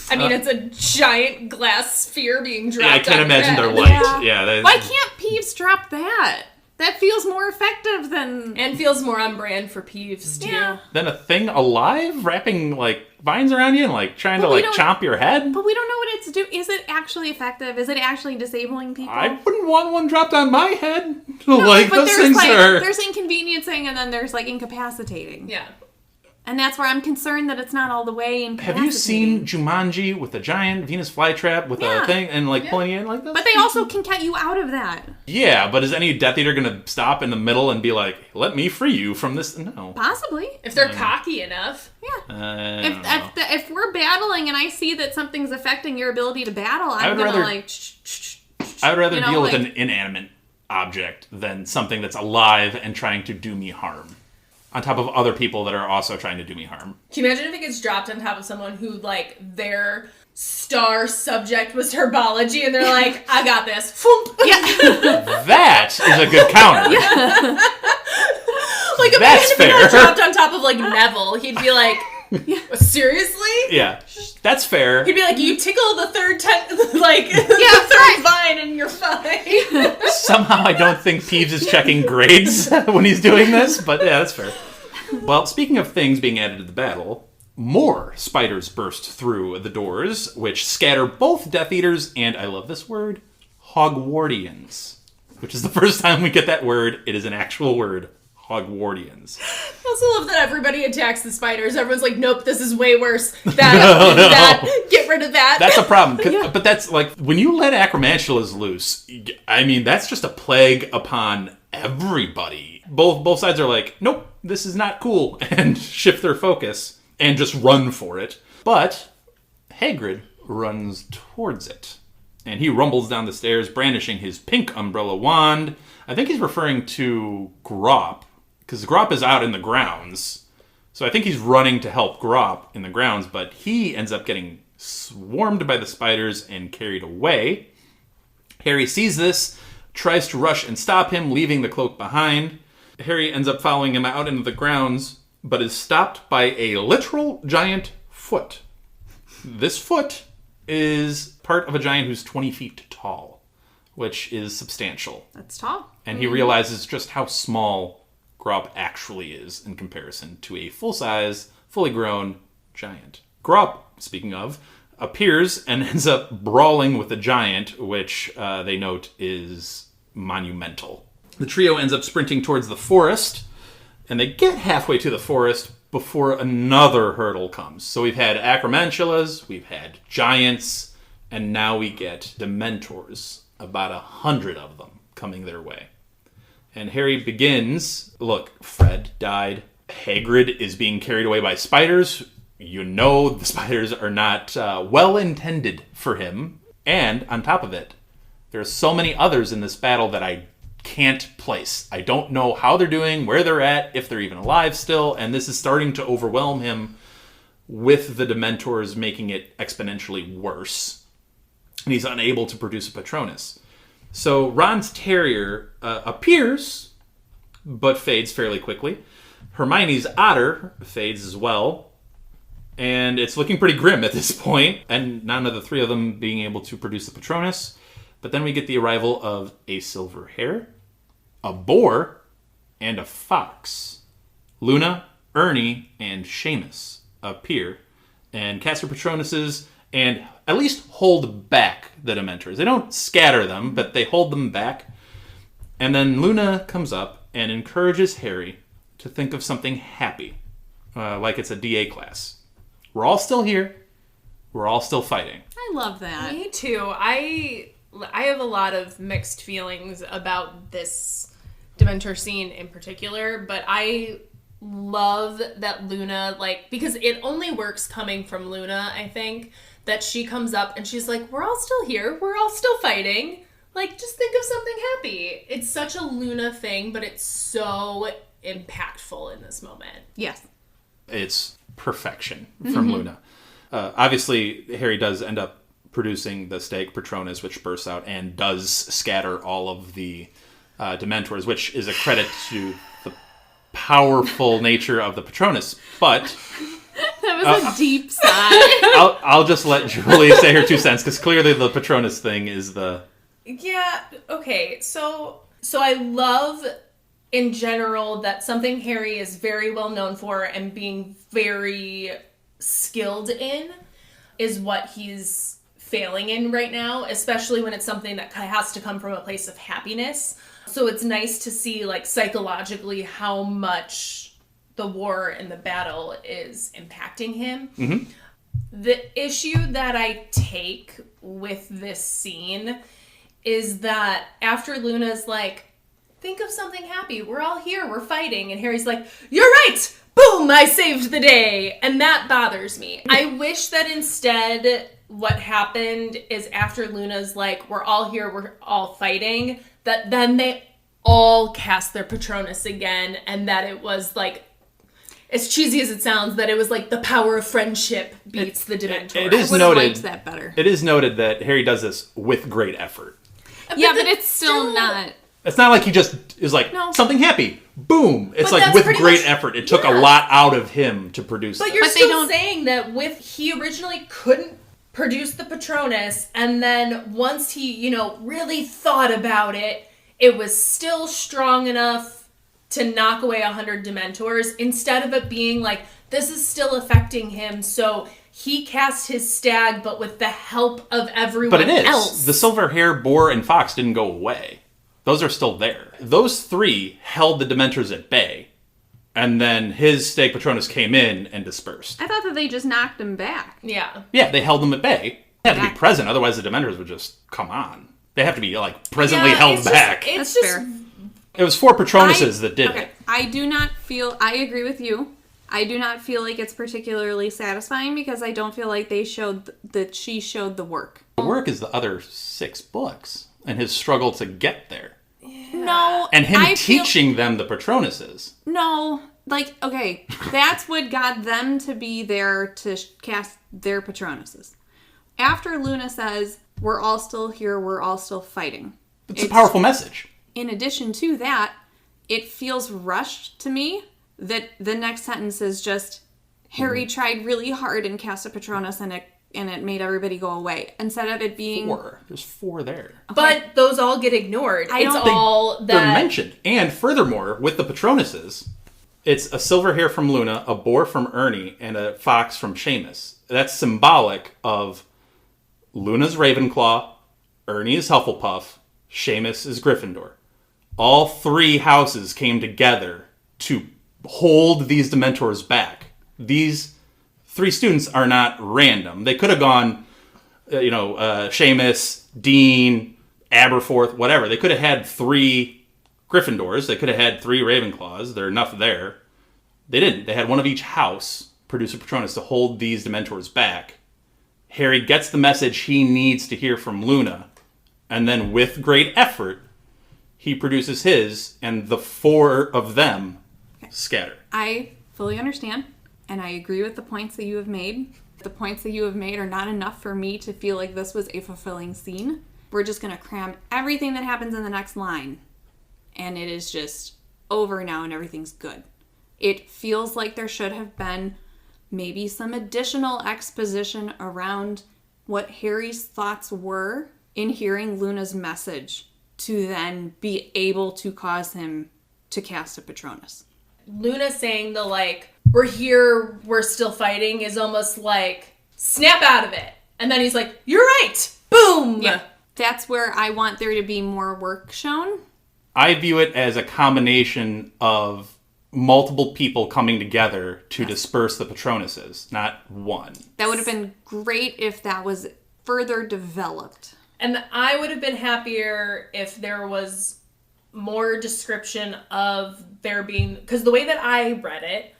I mean, it's a giant glass sphere being dropped.
Yeah, I can't
on
imagine
the
they're
bed.
light. Yeah.
Why can't Peeves drop that? That feels more effective than...
And feels more on brand for Peeves, too.
Yeah.
Then a thing alive wrapping, like, vines around you and, like, trying to,
we
like,
don't-
chomp your head?
But we don't know what it's doing. Is it actually effective? Is it actually disabling people?
I wouldn't want one dropped on my head. Like,
but
those
there's
things
like,
are...
there's inconveniencing, and then there's, like, incapacitating.
Yeah.
And that's where I'm concerned that it's not all the way incapacitating.
Have you seen Jumanji with a giant Venus flytrap with
Yeah.
a thing and, like, pulling you in like this?
But they also can cut you out of that.
Yeah, but is any Death Eater going to stop in the middle and be like, let me free you from this? No.
Possibly.
If they're cocky enough.
Yeah.
I don't know.
If we're battling and I see that something's affecting your ability to battle, I'm
would
gonna
rather-
like...
I would rather
you know,
deal with
like-
an inanimate object than something that's alive and trying to do me harm. On top of other people that are also trying to do me harm.
Can you imagine if it gets dropped on top of someone who, like, their star subject was herbology, and they're like, I got this. Foomp.
Yeah.
That is a good counter.
Like,
That's
imagine if it
fair.
got dropped on top of, like, Neville. He'd be like, seriously?
Yeah, that's fair.
He'd be like, you tickle the third like,
Yeah,
the third
right.
vine and you're fine.
Somehow I don't think Peeves is checking grades when he's doing this, but yeah, that's fair. Well, speaking of things being added to the battle, more spiders burst through the doors, which scatter both Death Eaters and, I love this word, Hogwartians. Which is the first time we get that word. It is an actual word. Hogwartians.
I also love that everybody attacks the spiders. Everyone's like, nope, this is way worse. That, get rid of that.
That's a problem. But that's like, when you let acromantulas loose, I mean, that's just a plague upon everybody. Both sides are like, nope, this is not cool, and shift their focus and just run for it. But Hagrid runs towards it. And he rumbles down the stairs, brandishing his pink umbrella wand. I think he's referring to Grop, because Grop is out in the grounds. So I think he's running to help Grop in the grounds, but he ends up getting swarmed by the spiders and carried away. Harry sees this, tries to rush and stop him, leaving the cloak behind. Harry ends up following him out into the grounds, but is stopped by a literal giant foot. This foot is part of a giant who's 20 feet tall, which is substantial.
That's tall.
And he realizes just how small Grop actually is in comparison to a full-size, fully grown giant. Grop, speaking of, appears and ends up brawling with the giant, which they note is monumental. The trio ends up sprinting towards the forest, and they get halfway to the forest before another hurdle comes. So we've had acromantulas, we've had giants, and now we get Dementors, about 100 of them coming their way. And Harry begins, look, Fred died. Hagrid is being carried away by spiders. You know the spiders are not well intended for him. And on top of it, there's so many others in this battle that I can't place. I don't know how they're doing, where they're at, if they're even alive still, and this is starting to overwhelm him with the Dementors making it exponentially worse. And he's unable to produce a Patronus. So Ron's terrier appears, but fades fairly quickly. Hermione's otter fades as well. And it's looking pretty grim at this point, and none of the three of them being able to produce the Patronus. But then we get the arrival of a silver hare, a boar, and a fox. Luna, Ernie, and Seamus appear and cast their Patronuses and at least hold back the Dementors. They don't scatter them, but they hold them back. And then Luna comes up and encourages Harry to think of something happy, like it's a DA class. We're all still here. We're all still fighting.
I love that.
Me too. I have a lot of mixed feelings about this Dementor scene in particular, but I love that Luna, because it only works coming from Luna, I think, that she comes up and she's like, we're all still here. We're all still fighting. Just think of something happy. It's such a Luna thing, but it's so impactful in this moment.
Yes.
It's perfection from Luna. Obviously, Harry does end up producing the Stag Patronus, which bursts out and does scatter all of the Dementors, which is a credit to the powerful nature of the Patronus. But
that was a deep sigh.
I'll just let Julie say her 2 cents, because clearly the Patronus thing is the...
Yeah, okay. So I love, in general, that something Harry is very well known for and being very skilled in is what he's failing in right now, especially when it's something that has to come from a place of happiness. So it's nice to see, psychologically how much the war and the battle is impacting him. Mm-hmm. The issue that I take with this scene is that after Luna's think of something happy. We're all here. We're fighting. And Harry's like, you're right! Boom! I saved the day! And that bothers me. I wish that instead what happened is after Luna's we're all here, we're all fighting, that then they all cast their Patronus again, and that it was as cheesy as it sounds, that it was the power of friendship beats the Dementor.
It is
I
noted.
liked that better.
It is noted that Harry does this with great effort.
But it's still not.
It's not like he just is
No.
something happy. Boom. It's
But that's
with
pretty
great
much-
effort. It took a lot out of him to produce
But
that.
you're
But they
still
don't-
saying that he originally couldn't produce the Patronus, and then once he, really thought about it, it was still strong enough to knock away 100 Dementors, instead of it being this is still affecting him, so he cast his stag, but with the help of everyone
But it is.
else.
The silver hair, boar, and fox didn't go away. Those are still there. Those three held the Dementors at bay. And then his Stag Patronus came in and dispersed.
I thought that they just knocked him back.
Yeah.
Yeah, they held them at bay. They have to be present, otherwise the Dementors would just come on. They have to be, presently held back.
It's
That's
just
fair.
It was 4 Patronuses that did
Okay.
it.
I agree with you. I do not feel like it's particularly satisfying because I don't feel like they showed that she showed the work.
The work is the other 6 books and his struggle to get there.
No.
And him teaching them the Patronuses.
No. Like, okay, that's what got them to be there to cast their Patronuses. After Luna says, we're all still here, we're all still fighting.
It's a powerful message.
In addition to that, it feels rushed to me that the next sentence is just, Harry tried really hard and cast a Patronus and it made everybody go away. Instead of it being...
4. There's 4 there.
Okay. But those all get ignored. They're
mentioned. And furthermore, with the Patronuses, it's a silver hair from Luna, a boar from Ernie, and a fox from Seamus. That's symbolic of Luna's Ravenclaw, Ernie is Hufflepuff, Seamus is Gryffindor. All 3 houses came together to hold these Dementors back. These 3 students are not random. They could have gone, Seamus, Dean, Aberforth, whatever. They could have had 3 Gryffindors. They could have had 3 Ravenclaws. There are enough there. They didn't. They had one of each house produce a Patronus to hold these Dementors back. Harry gets the message he needs to hear from Luna, and then with great effort, he produces his, and the 4 of them scatter.
I fully understand, and I agree with the points that you have made. The points that you have made are not enough for me to feel like this was a fulfilling scene. We're just going to cram everything that happens in the next line, and it is just over now and everything's good. It feels like there should have been maybe some additional exposition around what Harry's thoughts were in hearing Luna's message to then be able to cause him to cast a Patronus.
Luna saying we're here, we're still fighting is almost like, snap out of it. And then he's like, you're right! Boom!
Yeah. That's where I want there to be more work shown.
I view it as a combination of multiple people coming together to disperse the Patronuses, not one.
That would have been great if that was further developed.
And I would have been happier if there was more description of there being... Because the way that I read it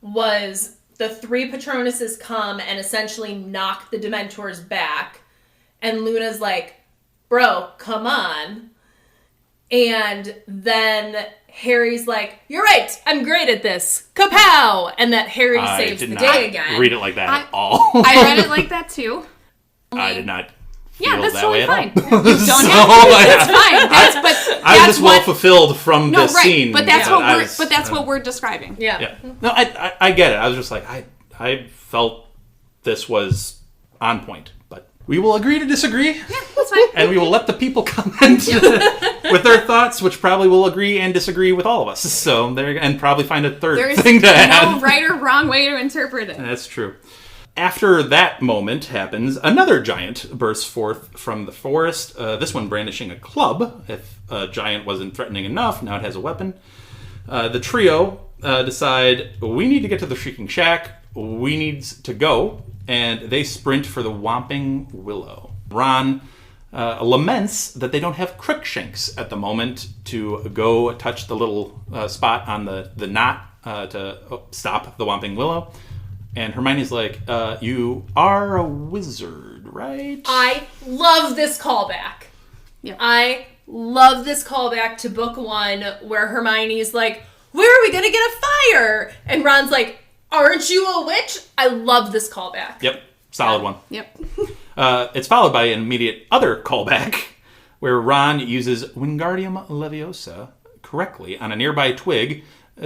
was the 3 Patronuses come and essentially knock the Dementors back. And Luna's like, bro, come on. And then Harry's like, you're right, I'm great at this. Kapow! And that Harry saves the day again.
I did not read it like that at all.
I read it like that too.
I did not feel
yeah, that's
that
totally
way
fine.
at all.
You don't have to. It's fine.
I'm just well fulfilled from this scene.
But that's what we're describing.
Yeah.
No, I get it. I was just like, I felt this was on point. But we will agree to disagree.
Yeah, that's fine.
And we will let the people comment with their thoughts, which probably will agree and disagree with all of us. So and probably find a third thing to add.
There's no right or wrong way to interpret it.
That's true. After that moment happens, another giant bursts forth from the forest, this one brandishing a club. If a giant wasn't threatening enough, now it has a weapon. The trio decide, we need to get to the Shrieking Shack, we need to go, and they sprint for the Whomping Willow. Ron laments that they don't have Crookshanks at the moment to go touch the little spot on the knot to stop the Whomping Willow. And Hermione's like, you are a wizard, right?
I love this callback.
Yeah.
I love this callback to book 1 where Hermione's like, where are we going to get a fire? And Ron's like, aren't you a witch? I love this callback.
Yep. Solid one.
Yep.
It's followed by an immediate other callback where Ron uses Wingardium Leviosa correctly on a nearby twig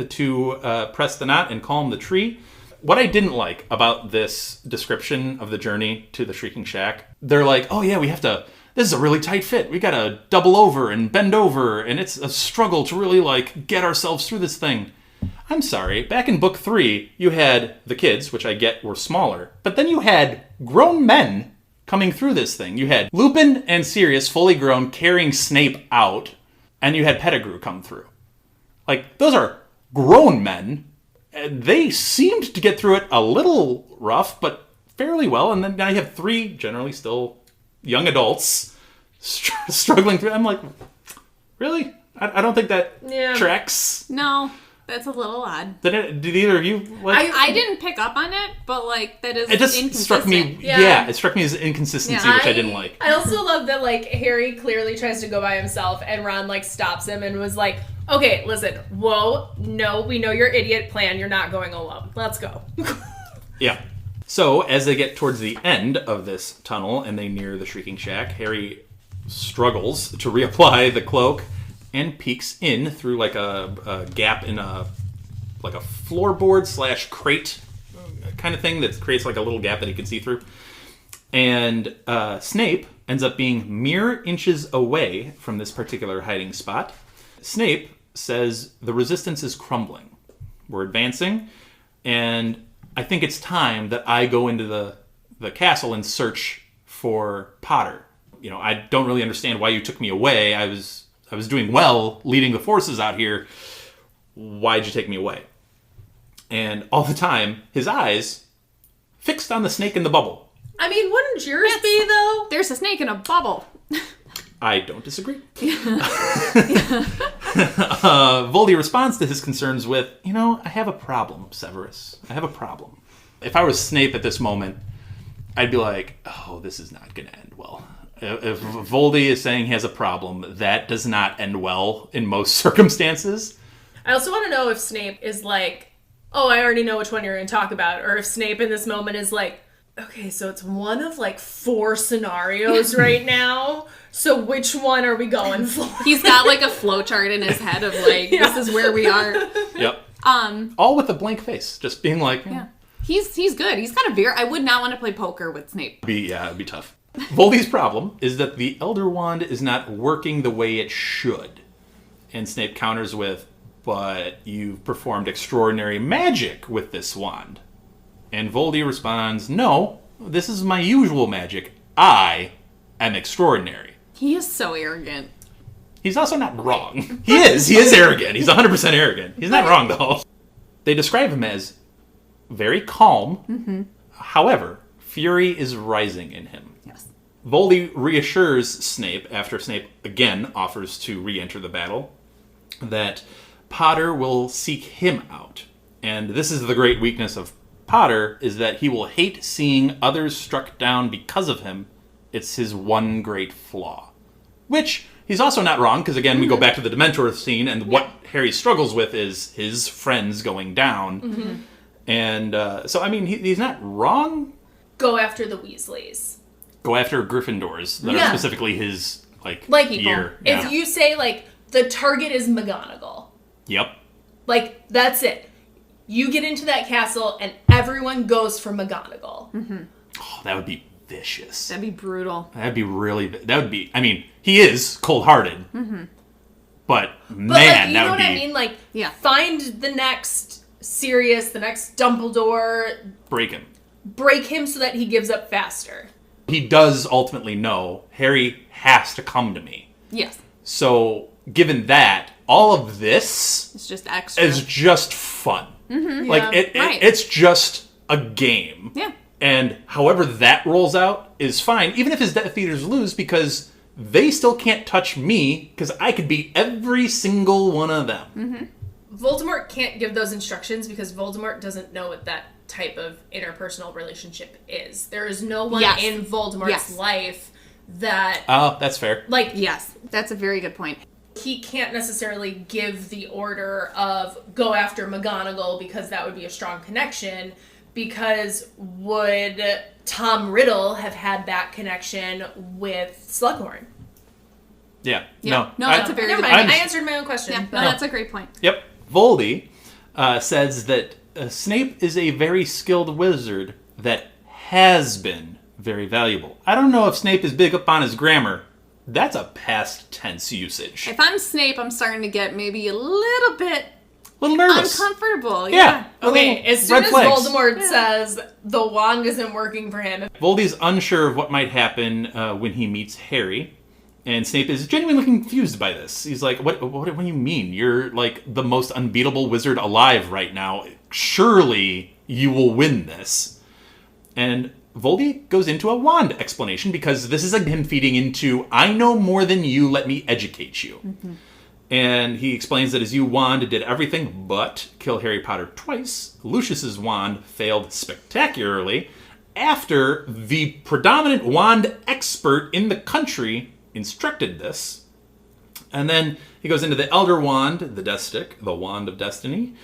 to press the knot and calm the tree. What I didn't like about this description of the journey to the Shrieking Shack, they're like, oh yeah, this is a really tight fit. We gotta double over and bend over, and it's a struggle to really get ourselves through this thing. I'm sorry, back in book 3, you had the kids, which I get were smaller, but then you had grown men coming through this thing. You had Lupin and Sirius fully grown carrying Snape out, and you had Pettigrew come through. Those are grown men. They seemed to get through it a little rough, but fairly well. And then now you have 3 generally still young adults struggling through. I'm like, really? I don't think that tracks.
No. That's a little odd.
Did either of you like?
I didn't pick up on it, but like that is
It just
inconsistent.
struck me. Yeah. It struck me as inconsistency, which I didn't like.
I also love that like Harry clearly tries to go by himself, and Ron like stops him and was like, "Okay, listen, whoa, no, we know your idiot plan. You're not going alone. Let's go."
Yeah. So as they get towards the end of this tunnel and they near the Shrieking Shack, Harry struggles to reapply the cloak and peeks in through like a gap in a floorboard / crate kind of thing that creates like a little gap that he can see through. And Snape ends up being mere inches away from this particular hiding spot. Snape says the resistance is crumbling. We're advancing, and I think it's time that I go into the castle and search for Potter. You know, I don't really understand why you took me away. I was doing well leading the forces out here. Why'd you take me away? And all the time, his eyes fixed on the snake in the bubble.
I mean, wouldn't yours be, though?
There's a snake in a bubble.
I don't disagree. Voldy responds to his concerns with, I have a problem, Severus. I have a problem. If I was Snape at this moment, I'd be like, oh, this is not going to end well. If Voldy is saying he has a problem, that does not end well in most circumstances.
I also want to know if Snape is like, oh, I already know which one you're going to talk about. Or if Snape in this moment is like, okay, so it's one of like 4 scenarios right now. So which one are we going for?
He's got like a flowchart in his head of like, this is where we are.
Yep. All with a blank face, just being like,
yeah. He's good. He's got a very. I would not want to play poker with Snape.
It'd be tough. Voldy's problem is that the Elder Wand is not working the way it should. And Snape counters with, but you've performed extraordinary magic with this wand. And Voldy responds, no, this is my usual magic. I am extraordinary.
He is so arrogant.
He's also not wrong. He is arrogant. He's 100% arrogant. He's not wrong, though. They describe him as very calm. Mm-hmm. However, fury is rising in him.
Yes.
Voldy reassures Snape, after Snape again offers to re-enter the battle, that Potter will seek him out. And this is the great weakness of Potter, is that he will hate seeing others struck down because of him. It's his one great flaw. Which, he's also not wrong, because again, we go back to the Dementor scene, and what Harry struggles with is his friends going down. Mm-hmm. And so, I mean, he's not wrong.
Go after the Weasleys.
Go after Gryffindors that are specifically his, like gear.
If you say, like, the target is McGonagall.
Yep.
Like, that's it. You get into that castle, and everyone goes for McGonagall.
Mm-hmm.
Oh, that would be vicious.
That'd be brutal.
That'd be really... That would be... I mean, he is cold-hearted.
Mm-hmm.
But
like,
man, that would be...
you know what I mean? Like, find the next Sirius, the next Dumbledore.
Break him.
Break him so that he gives up faster.
He does ultimately know Harry has to come to me.
Yes.
So, given that, all of this...
It's just extra.
...is just fun.
Mm-hmm.
Like, it's just a game.
Yeah.
And however that rolls out is fine, even if his Death Eaters lose, because they still can't touch me, because I could beat every single one of them.
Mm-hmm.
Voldemort can't give those instructions because Voldemort doesn't know what that type of interpersonal relationship is. There is no one in Voldemort's life that...
Oh, that's fair.
Like,
yes, that's a very good point.
He can't necessarily give the order of go after McGonagall because that would be a strong connection, because would Tom Riddle have had that connection with Slughorn?
Yeah.
No, that's a very good point.
I answered my own question.
Yeah, that's a great point.
Yep. Voldy says that Snape is a very skilled wizard that has been very valuable. I don't know if Snape is big up on his grammar. That's a past tense usage.
If I'm Snape, I'm starting to get maybe a little bit...
nervous.
Uncomfortable,
yeah.
Okay, as soon as Voldemort says the wand isn't working for him...
Voldy's unsure of what might happen when he meets Harry. And Snape is genuinely confused by this. He's like, what do you mean? You're like the most unbeatable wizard alive right now. Surely you will win this. And Voldy goes into a wand explanation because this is him feeding into, I know more than you, let me educate you. Mm-hmm. And he explains that his wand did everything but kill Harry Potter twice. Lucius's wand failed spectacularly after the predominant wand expert in the country instructed this. And then he goes into the Elder Wand, the Death Stick, the Wand of Destiny,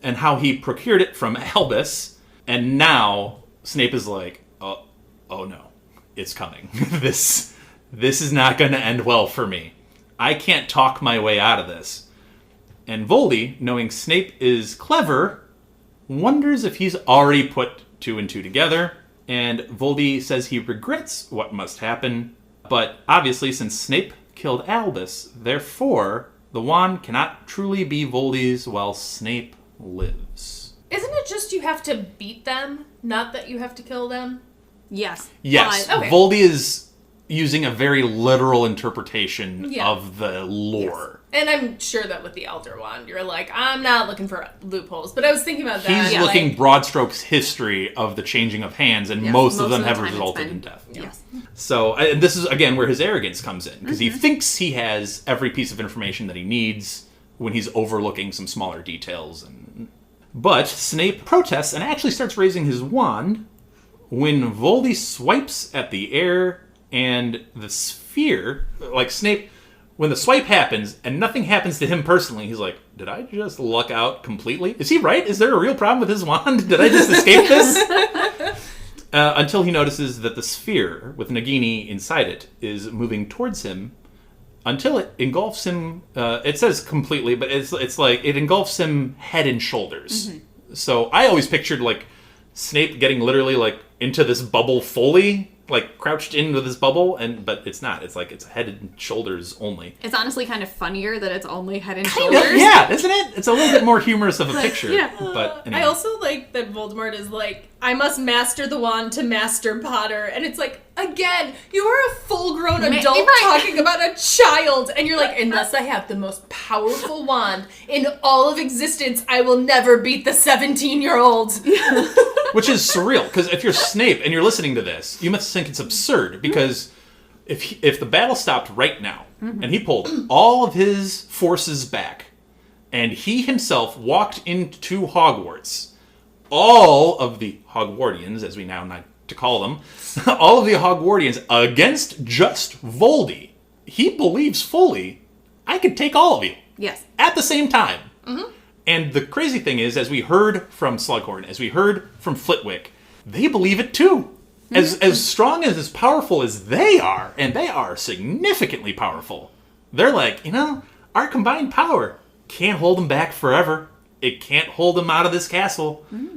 and how he procured it from Albus. And now Snape is like, oh no, it's coming. This is not going to end well for me. I can't talk my way out of this. And Voldy, knowing Snape is clever, wonders if he's already put 2 and 2 together. And Voldy says he regrets what must happen. But obviously, since Snape killed Albus, therefore, the wand cannot truly be Voldy's while Snape lives.
Isn't it just you have to beat them, not that you have to kill them?
Yes.
Yes.
Okay.
Voldy is using a very literal interpretation of the lore.
Yes. And I'm sure that with the Elder Wand, you're like, I'm not looking for loopholes. But I was thinking about that.
He's looking broad strokes history of the changing of hands, and most of them have resulted in death.
Yes.
So, and this is, again, where his arrogance comes in, because he thinks he has every piece of information that he needs when he's overlooking some smaller details. But Snape protests and actually starts raising his wand when Voldy swipes at the air, and the sphere, like Snape, when the swipe happens and nothing happens to him personally, he's like, did I just luck out completely? Is he right? Is there a real problem with his wand? Did I just escape this? Until he notices that the sphere with Nagini inside it is moving towards him until it engulfs him. It says completely, but it's like it engulfs him head and shoulders. Mm-hmm. So I always pictured like Snape getting literally like into this bubble fully, like crouched into this bubble, but it's not. It's like it's head and shoulders only.
It's honestly kind of funnier that it's only head and shoulders.
Yeah, isn't it? It's a little bit more humorous of a picture.
Yeah.
But anyway.
I also like that Voldemort is like, I must master the wand to master Potter. And it's like, again, you are a full-grown adult talking about a child. And you're like, unless I have the most powerful wand in all of existence, I will never beat the 17-year-old.
Which is surreal, because if you're Snape and you're listening to this, you must think it's absurd, because if the battle stopped right now, and he pulled all of his forces back, and he himself walked into Hogwarts, all of the Hogwartians, as we now like to call them, all of the Hogwartians against just Voldy, he believes fully, I could take all of you.
Yes.
At the same time. Mm-hmm. And the crazy thing is, as we heard from Slughorn, as we heard from Flitwick, they believe it too. As strong as powerful as they are, and they are significantly powerful, they're like, our combined power can't hold them back forever. It can't hold them out of this castle. Mm-hmm.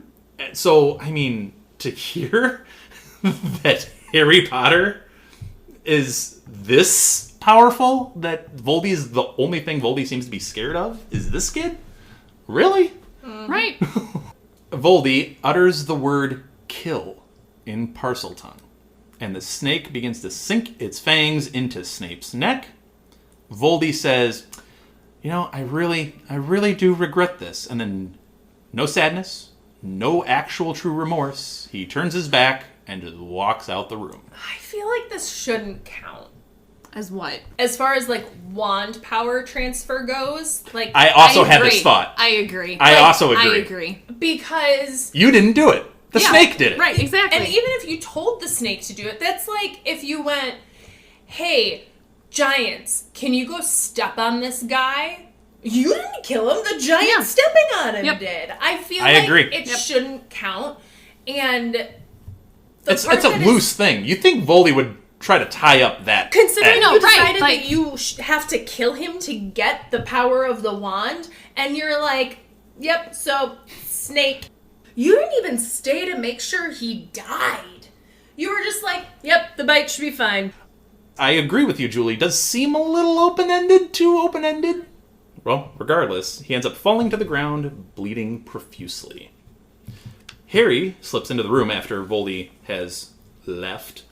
So, I mean, to hear that Harry Potter is this powerful, that Voldy is the only thing Voldy seems to be scared of, is this kid? Really?
Right.
Voldy utters the word kill in Parseltongue, and the snake begins to sink its fangs into Snape's neck. Voldy says, I really do regret this. And then, no sadness, no actual true remorse. He turns his back and just walks out the room.
I feel like this shouldn't count.
As what?
As far as like wand power transfer goes, like
I also had this thought.
I agree.
I also agree.
I agree.
Because
you didn't do it. The snake did it.
Right, exactly.
And even if you told the snake to do it, that's like if you went, hey, giants, can you go step on this guy? You didn't kill him. The giant stepping on him did. I feel like
agree.
It shouldn't count. And
it's a loose thing. You think Voldy would try to tie up that.
Considering you decided that you have to kill him to get the power of the wand, and you're like, yep, so, snake. You didn't even stay to make sure he died. You were just like, yep, the bite should be fine.
I agree with you, Julie. Does seem a little open-ended, too open-ended. Well, regardless, he ends up falling to the ground, bleeding profusely. Harry slips into the room after Voldy has left.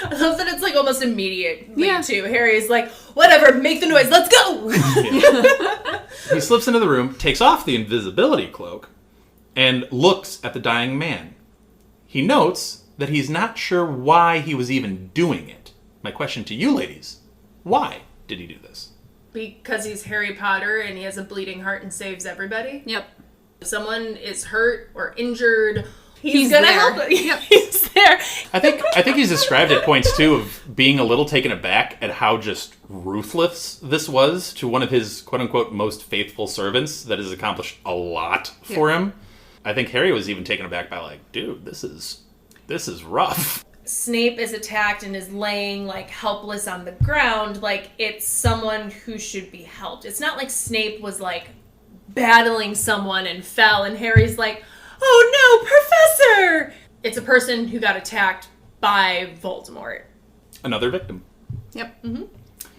I love that it's like almost immediately too. Harry's like, whatever, make the noise, let's go!
He slips into the room, takes off the invisibility cloak, and looks at the dying man. He notes that he's not sure why he was even doing it. My question to you ladies, why did he do this?
because he's Harry Potter and he has a bleeding heart and saves everybody.
Yep.
If someone is hurt or injured,
He's
gonna
there.
help it. Yep. He's there.
I think he's described at points too of being a little taken aback at how just ruthless this was to one of his quote unquote most faithful servants that has accomplished a lot for him. I think Harry was even taken aback by like, dude, this is rough.
Snape is attacked and is laying like helpless on the ground. Like it's someone who should be helped. It's not like Snape was like battling someone and fell and Harry's like, oh no, Professor! It's a person who got attacked by Voldemort.
Another victim.
Yep. Mm-hmm.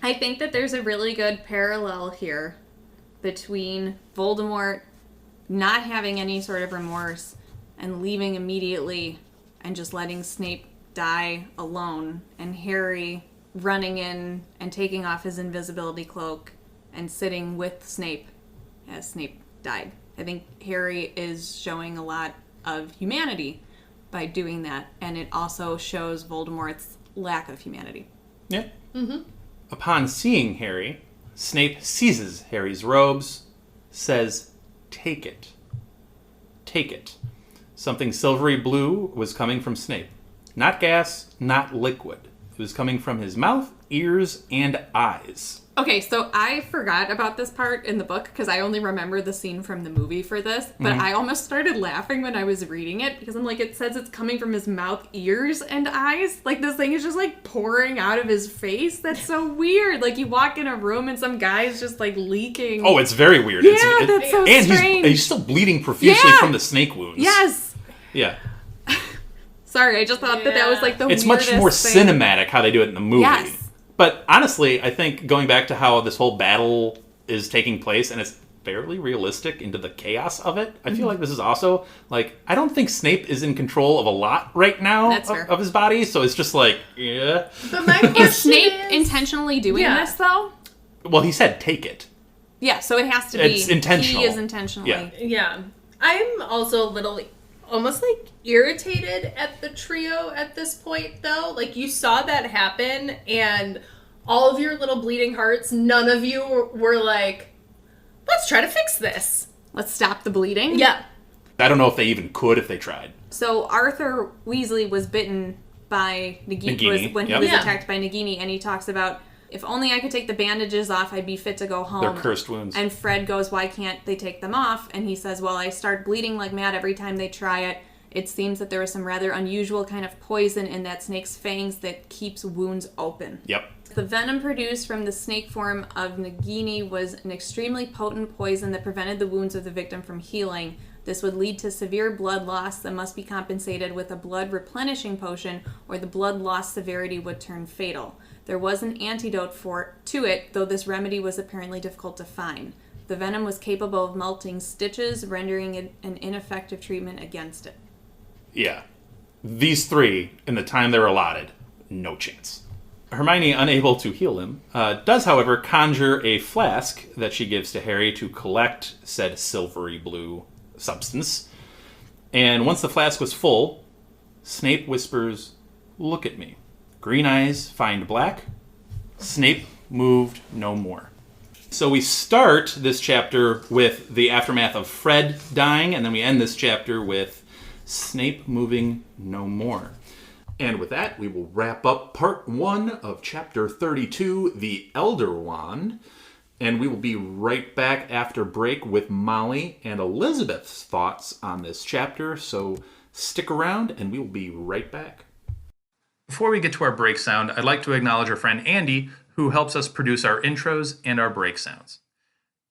I think that there's a really good parallel here between Voldemort not having any sort of remorse and leaving immediately and just letting Snape die alone, and Harry running in and taking off his invisibility cloak and sitting with Snape as Snape died. I think Harry is showing a lot of humanity by doing that, and it also shows Voldemort's lack of humanity.
Yeah. Mm-hmm. Upon seeing Harry, Snape seizes Harry's robes, says, "Take it. Take it." Something silvery blue was coming from Snape. Not gas, not liquid. It was coming from his mouth, ears, and eyes.
Okay, so I forgot about this part in the book because I only remember the scene from the movie for this, but I almost started laughing when I was reading it because I'm like, it says it's coming from his mouth, ears, and eyes. Like, this thing is just like pouring out of his face. That's so weird. Like, you walk in a room and some guy's just like leaking.
Oh, it's very weird.
Yeah, that's so
and
strange.
he's still bleeding profusely from the snake wounds.
Yes.
Yeah.
Sorry, I just thought that was like the
It's
weirdest
much more
thing.
cinematic how they do it in the movie.
Yes.
But honestly, I think going back to how this whole battle is taking place, and it's fairly realistic into the chaos of it, I feel like this is also, like, I don't think Snape is in control of a lot right now of his body, so it's just like, yeah.
But my question
Is Snape intentionally doing this, though?
Well, he said take it.
Yeah, so it has to be.
It's intentional.
He is intentionally.
Yeah. I'm also a little almost like irritated at the trio at this point, though. Like, you saw that happen, and all of your little bleeding hearts, none of you were like, let's try to fix this.
Let's stop the bleeding?
Yeah.
I don't know if they even could if they tried.
So Arthur Weasley was bitten by Nagini when he was attacked by Nagini, and he talks about, if only I could take the bandages off, I'd be fit to go home.
They're cursed wounds.
And Fred goes, why can't they take them off? And he says, well, I start bleeding like mad every time they try it. It seems that there was some rather unusual kind of poison in that snake's fangs that keeps wounds open.
Yep.
The venom produced from the snake form of Nagini was an extremely potent poison that prevented the wounds of the victim from healing. This would lead to severe blood loss that must be compensated with a blood replenishing potion, or the blood loss severity would turn fatal. There was an antidote to it, though this remedy was apparently difficult to find. The venom was capable of melting stitches, rendering it an ineffective treatment against it.
Yeah. These three, in the time they were allotted, no chance. Hermione, unable to heal him, does, however, conjure a flask that she gives to Harry to collect said silvery blue substance. And once the flask was full, Snape whispers, "Look at me." Green eyes find black. Snape moved no more. So we start this chapter with the aftermath of Fred dying, and then we end this chapter with Snape moving no more. And with that, we will wrap up part 1 of chapter 32, The Elder Wand. And we will be right back after break with Molly and Elizabeth's thoughts on this chapter. So stick around, and we will be right back. Before we get to our break sound, I'd like to acknowledge our friend Andy, who helps us produce our intros and our break sounds.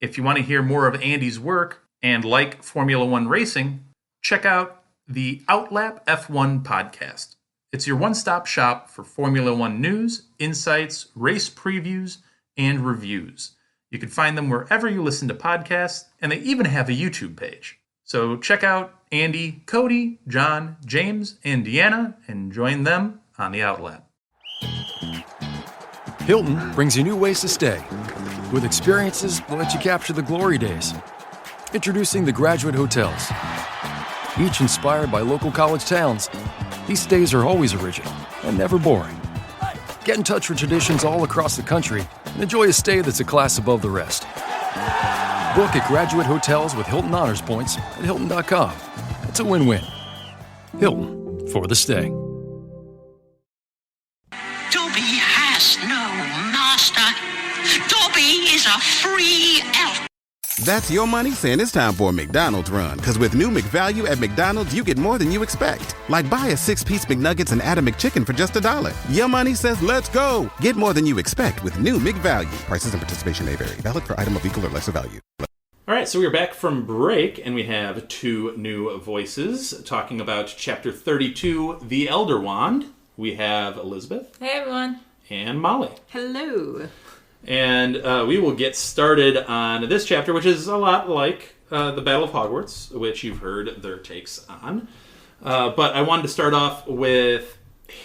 If you want to hear more of Andy's work and like Formula One racing, check out the Outlap F1 podcast. It's your one-stop shop for Formula One news, insights, race previews, and reviews. You can find them wherever you listen to podcasts, and they even have a YouTube page. So check out Andy, Cody, John, James, and Deanna, and join them on the Outlap.
Hilton brings you new ways to stay, with experiences that let you capture the glory days. Introducing the Graduate Hotels. Each inspired by local college towns, these stays are always original and never boring. Get in touch with traditions all across the country and Enjoy a stay that's a class above the rest. Book at Graduate Hotels with Hilton Honors Points at Hilton.com. It's a win-win. Hilton, for the stay.
Dobby has no master. Dobby is a free elf.
That's your money saying it's time for a McDonald's run. Because with new McValue at McDonald's, you get more than you expect. Like buy a 6-piece McNuggets and add a McChicken for just $1. Your money says let's go. Get more than you expect with new McValue. Prices and participation may vary. Valid for item of equal or lesser value.
All right, so we're back from break, and we have 2 new voices talking about Chapter 32, The Elder Wand. We have Elizabeth.
Hey, everyone.
And Molly.
Hello.
And we will get started on this chapter, which is a lot like the Battle of Hogwarts, which you've heard their takes on. But I wanted to start off with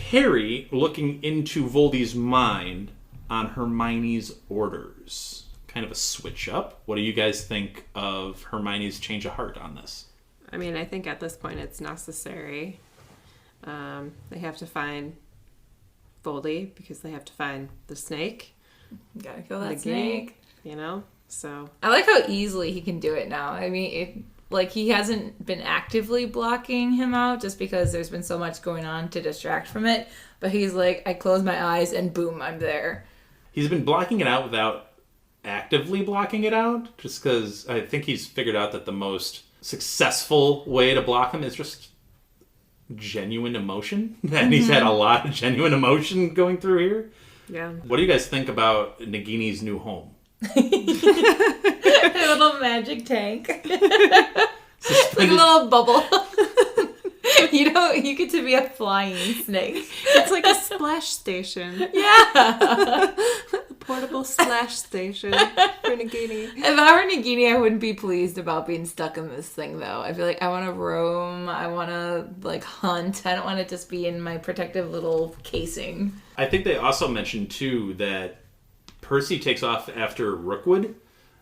Harry looking into Voldy's mind on Hermione's orders. Kind of a switch up. What do you guys think of Hermione's change of heart on this?
I mean, I think at this point it's necessary. They have to find Voldy because they have to find the snake.
Gotta kill that snake.
You know? So
I like how easily he can do it now. I mean, he hasn't been actively blocking him out just because there's been so much going on to distract from it. But he's like, I close my eyes and boom, I'm there.
He's been blocking it out without actively blocking it out, just because I think he's figured out that the most successful way to block him is just genuine emotion. And he's had a lot of genuine emotion going through here.
yeah.
What do you guys think about Nagini's new home?
A little magic tank. Like a little bubble. You get to be a flying snake.
It's like a splash station.
Yeah.
A portable splash station for Nagini.
If I were Nagini, I wouldn't be pleased about being stuck in this thing, though. I feel like I want to roam. I want to, hunt. I don't want to just be in my protective little casing.
I think they also mentioned, too, that Percy takes off after Rookwood.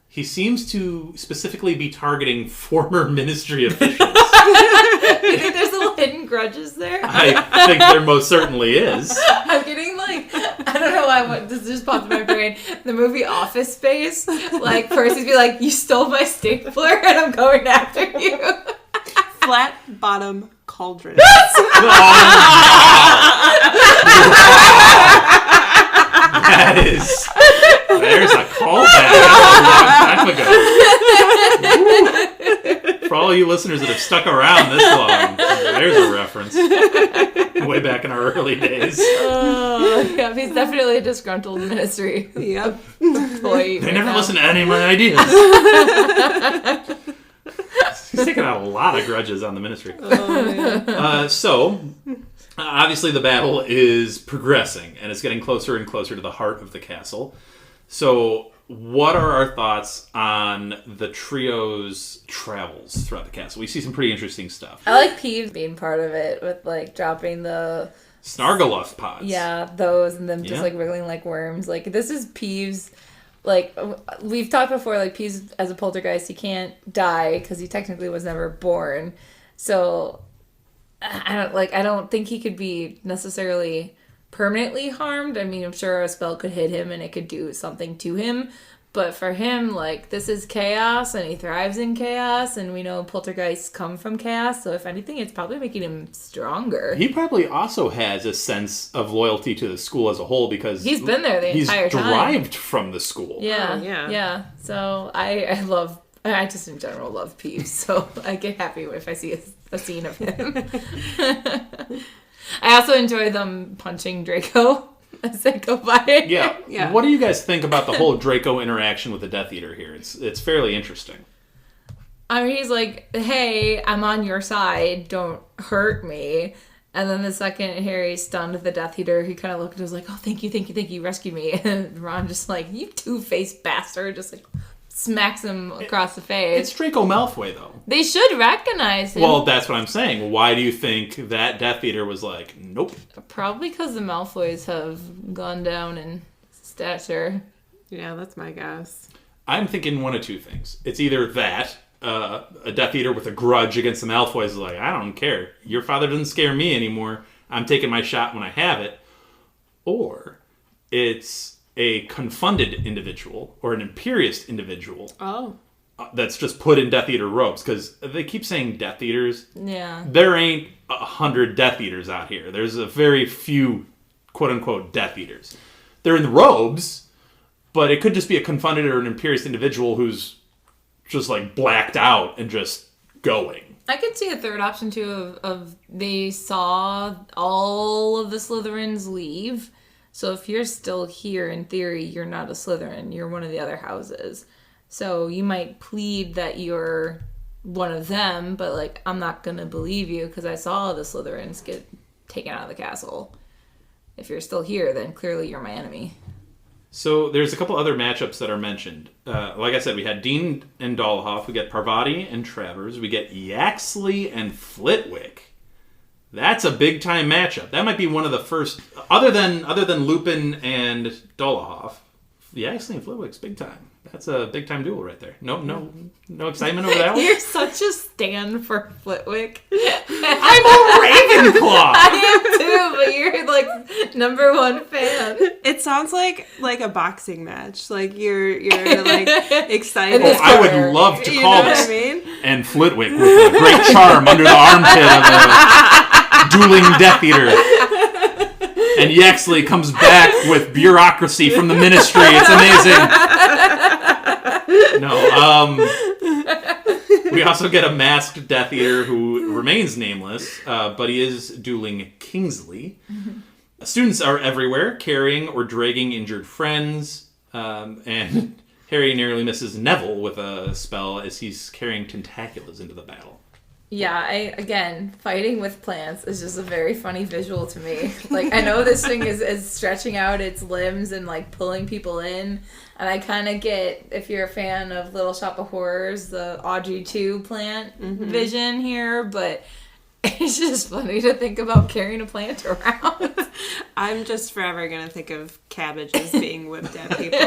He seems to specifically be targeting former ministry officials.
You think there's little hidden grudges there?
I think there most certainly is.
I'm getting I don't know why this just popped in my brain. The movie Office Space, Percy's be like, you stole my stapler and I'm going after you.
Flat bottom cauldron.
There's a callback a long time ago. For all you listeners that have stuck around this long, there's a reference. Way back in our early days.
Yeah, he's definitely a disgruntled ministry.
Yep.
Employee.
They never listen to any of my ideas. He's taking out a lot of grudges on the ministry. Obviously the battle is progressing, and it's getting closer and closer to the heart of the castle. So, what are our thoughts on the trio's travels throughout the castle? We see some pretty interesting stuff.
I like Peeves being part of it with dropping the
Snargaluff pods.
Yeah, those, and them just wriggling like worms. This is Peeves. We've talked before, Peeves as a poltergeist, he can't die because he technically was never born. So I don't think he could be necessarily permanently harmed. I mean, I'm sure a spell could hit him and it could do something to him. But for him, this is chaos and he thrives in chaos, and we know poltergeists come from chaos. So if anything, it's probably making him stronger.
He probably also has a sense of loyalty to the school as a whole because
he's been there the entire time.
He's derived from the school.
Yeah, yeah. So I just in general love Peeves. So I get happy if I see a scene of him. I also enjoy them punching Draco as they go by.
Yeah. What do you guys think about the whole Draco interaction with the Death Eater here? It's fairly interesting.
I mean, he's like, hey, I'm on your side. Don't hurt me. And then the second Harry stunned the Death Eater, he kind of looked and was like, oh, thank you, rescued me. And Ron just you two-faced bastard, just smacks him across the face.
It's Draco Malfoy, though.
They should recognize him.
Well, that's what I'm saying. Why do you think that Death Eater was like, nope?
Probably because the Malfoys have gone down in stature.
Yeah, that's my guess.
I'm thinking one of two things. It's either that, a Death Eater with a grudge against the Malfoys is like, I don't care. Your father doesn't scare me anymore. I'm taking my shot when I have it. Or it's a confunded individual or an Imperious individual.
Oh.
That's just put in Death Eater robes, because they keep saying Death Eaters.
Yeah.
There ain't 100 Death Eaters out here. There's a very few, quote-unquote, Death Eaters. They're in the robes, but it could just be a confunded or an Imperious individual who's just, like, blacked out and just going.
I could see a third option, too, of they saw all of the Slytherins leave. So if you're still here, in theory, you're not a Slytherin. You're one of the other houses. So you might plead that you're one of them, but, like, I'm not going to believe you because I saw the Slytherins get taken out of the castle. If you're still here, then clearly you're my enemy.
So there's a couple other matchups that are mentioned. Like I said, we had Dean and Dolohov. We get Parvati and Travers. We get Yaxley and Flitwick. That's a big-time matchup. That might be one of the first, other than Lupin and Dolohov. Yaxley and Flitwick's big time. That's a big-time duel right there. No excitement over that one?
You're such a stan for Flitwick.
I'm a Ravenclaw!
I am too, but you're, like, number one fan.
It sounds like a boxing match. Like, you're like, excited.
Oh, I would love to
You
call
know
this.
what I mean?
And Flitwick with a great charm under the armpit of a dueling Death Eater. And Yaxley comes back with bureaucracy from the Ministry. It's amazing. No, we also get a masked Death Eater who remains nameless, but he is dueling Kingsley. Mm-hmm. Students are everywhere, carrying or dragging injured friends, and Harry nearly misses Neville with a spell as he's carrying tentaculas into the battle.
Yeah, again, fighting with plants is just a very funny visual to me. Like, I know this thing is stretching out its limbs and, like, pulling people in. And I kind of get, if you're a fan of Little Shop of Horrors, the Audrey 2 plant vision here. But it's just funny to think about carrying a plant around.
I'm just forever going to think of cabbages being whipped at people.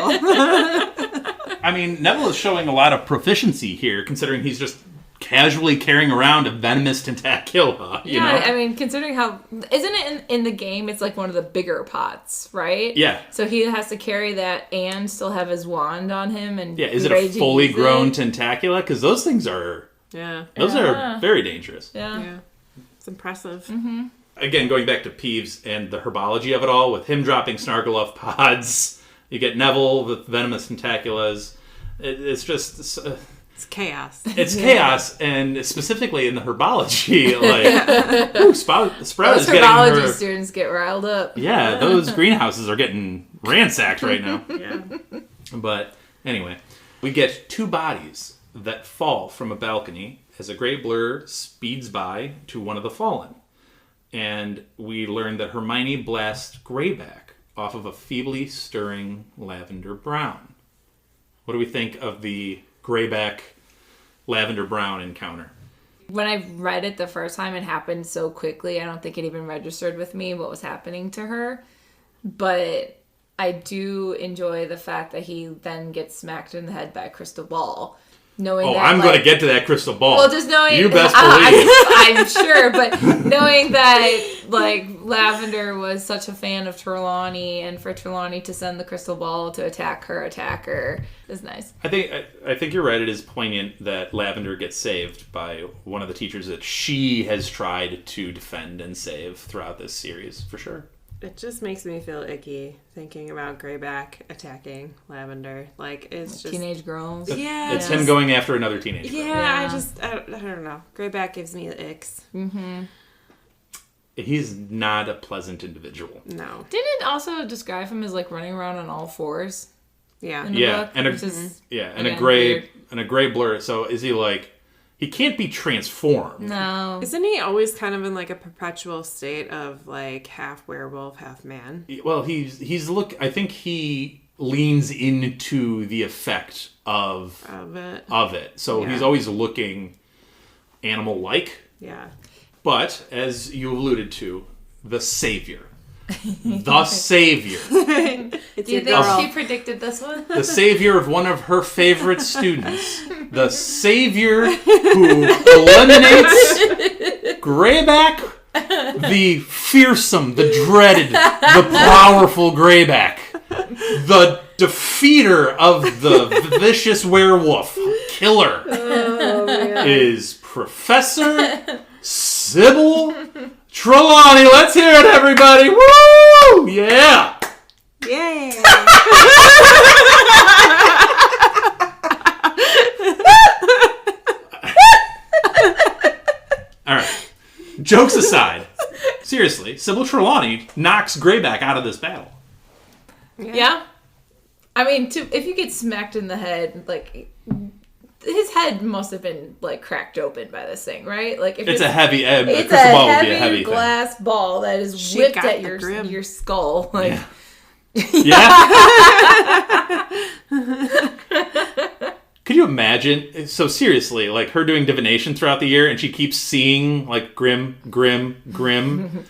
I mean, Neville is showing a lot of proficiency here, considering he's just casually carrying around a venomous tentacula, you know?
I mean, considering how... Isn't it in the game, it's like one of the bigger pots, right?
Yeah.
So he has to carry that and still have his wand on him. And
yeah, is it a fully grown tentacula? Because those things are...
Yeah.
Those are very dangerous.
Yeah.
It's impressive.
Mm-hmm.
Again, going back to Peeves and the herbology of it all, with him dropping Snargaluff pods, you get Neville with venomous tentaculas. It's just...
It's chaos.
It's chaos, and specifically in the herbology, like, ooh, Sprout is getting
herbology students get riled up.
Yeah, those greenhouses are getting ransacked right now.
Yeah.
But anyway, we get two bodies that fall from a balcony as a gray blur speeds by to one of the fallen. And we learn that Hermione blasts Greyback off of a feebly stirring lavender brown. What do we think of the Greyback lavender brown encounter?
When I read it the first time, it happened so quickly. I don't think it even registered with me what was happening to her. But I do enjoy the fact that he then gets smacked in the head by a crystal ball. Knowing that,
I'm going to get to that crystal ball.
Well, just knowing...
You best believe.
I'm sure, but knowing that, like, Lavender was such a fan of Trelawney, and for Trelawney to send the crystal ball to attack her attacker is nice.
I think you're right. It is poignant that Lavender gets saved by one of the teachers that she has tried to defend and save throughout this series, for sure.
It just makes me feel icky thinking about Greyback attacking Lavender. Like, it's just...
Teenage girls.
Yeah.
It's him going after another teenager.
Yeah, I don't know. Greyback gives me the icks.
Mm-hmm.
He's not a pleasant individual.
No.
Didn't it also describe him as, like, running around on all fours?
Yeah.
Yeah,
and a gray blur. So is he, like... He can't be transformed.
No.
Isn't he always kind of in, like, a perpetual state of, like, half werewolf, half man?
Well, I think he leans into the effect of it. So he's always looking animal-like.
Yeah.
But, as you alluded to, the savior. The savior.
Do you think she predicted this one?
The savior of one of her favorite students. The savior who eliminates Greyback, the fearsome, the dreaded, the powerful Greyback. the defeater of the vicious werewolf killer is Professor Sybil Trelawney. Let's hear it, everybody. Woo! Yeah.
Yay!
All right. Jokes aside, seriously, Sybil Trelawney knocks Greyback out of this battle.
Yeah. I mean, if you get smacked in the head, like, his head must have been, like, cracked open by this thing, right? Like, if
it's a heavy,
it's
crystal ball would
heavy
be a heavy
glass
thing.
ball that is whipped at your skull. Like,
yeah. Could you imagine? So seriously, like her doing divination throughout the year, and she keeps seeing like Grim.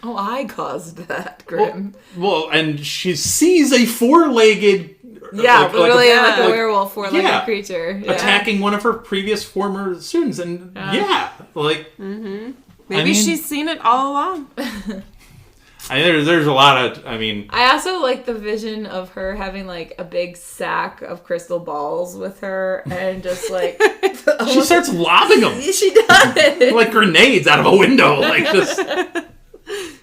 Oh, I caused that, Grim.
Well, and she sees a four-legged.
Literally like a werewolf, four-legged creature
attacking one of her previous former students, and
maybe she's seen it all along.
There's a lot of,
I also like the vision of her having, like, a big sack of crystal balls with her, and just, like...
she starts lobbing them.
She does.
Like grenades out of a window. Like, just...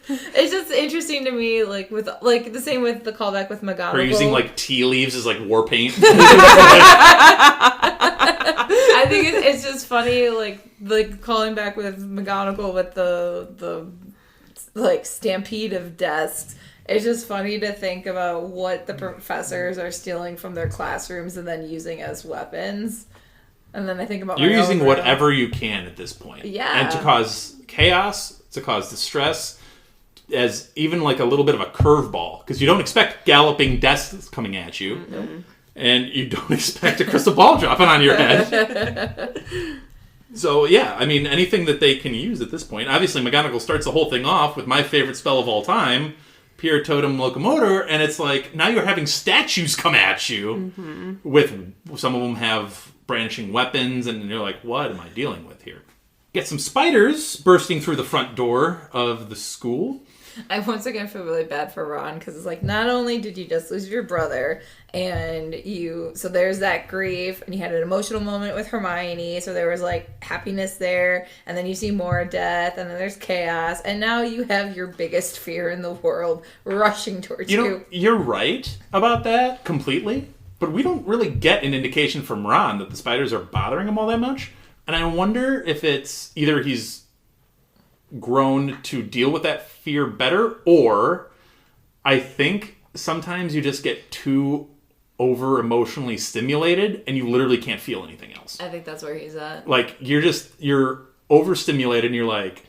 It's just interesting to me, like, with, like, the same with the callback with McGonagall.
Her using, like, tea leaves as, like, war paint.
I think it's just funny, like calling back with McGonagall with the like stampede of desks. It's just funny to think about what the professors are stealing from their classrooms and then using as weapons. And then I think about
you're using whatever you can at this point.
Yeah.
And to cause chaos, to cause distress, as even like a little bit of a curveball, because you don't expect galloping desks coming at you, and you don't expect a crystal ball dropping on your head. So, yeah, I mean, anything that they can use at this point. Obviously, McGonagall starts the whole thing off with my favorite spell of all time, Pier Totem Locomotor, and it's like, now you're having statues come at you, with some of them have brandishing weapons, and you're like, what am I dealing with here? Get some spiders bursting through the front door of the school.
I once again feel really bad for Ron, because it's like, not only did you just lose your brother, and so there's that grief, and you had an emotional moment with Hermione, so there was like happiness there, and then you see more death, and then there's chaos, and now you have your biggest fear in the world rushing towards you.
You know, you're right about that completely, but we don't really get an indication from Ron that the spiders are bothering him all that much, and I wonder if it's either he's grown to deal with that fear better, or I think sometimes you just get too over emotionally stimulated and you literally can't feel anything else.
I think that's where he's at.
Like you're overstimulated and you're like,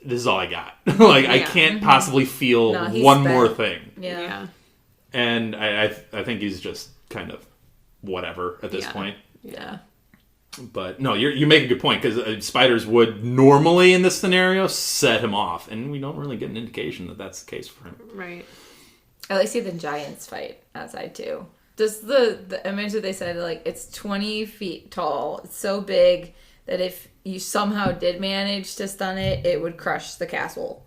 this is all I got. Like I can't possibly feel one more thing.
Yeah.
And I think he's just kind of whatever at this point.
Yeah.
But no, you make a good point, because spiders would normally in this scenario set him off, and we don't really get an indication that that's the case for him.
Right.
I like to see the giants fight outside too. Just the image that they said, like, it's 20 feet tall. It's so big that if you somehow did manage to stun it, it would crush the castle.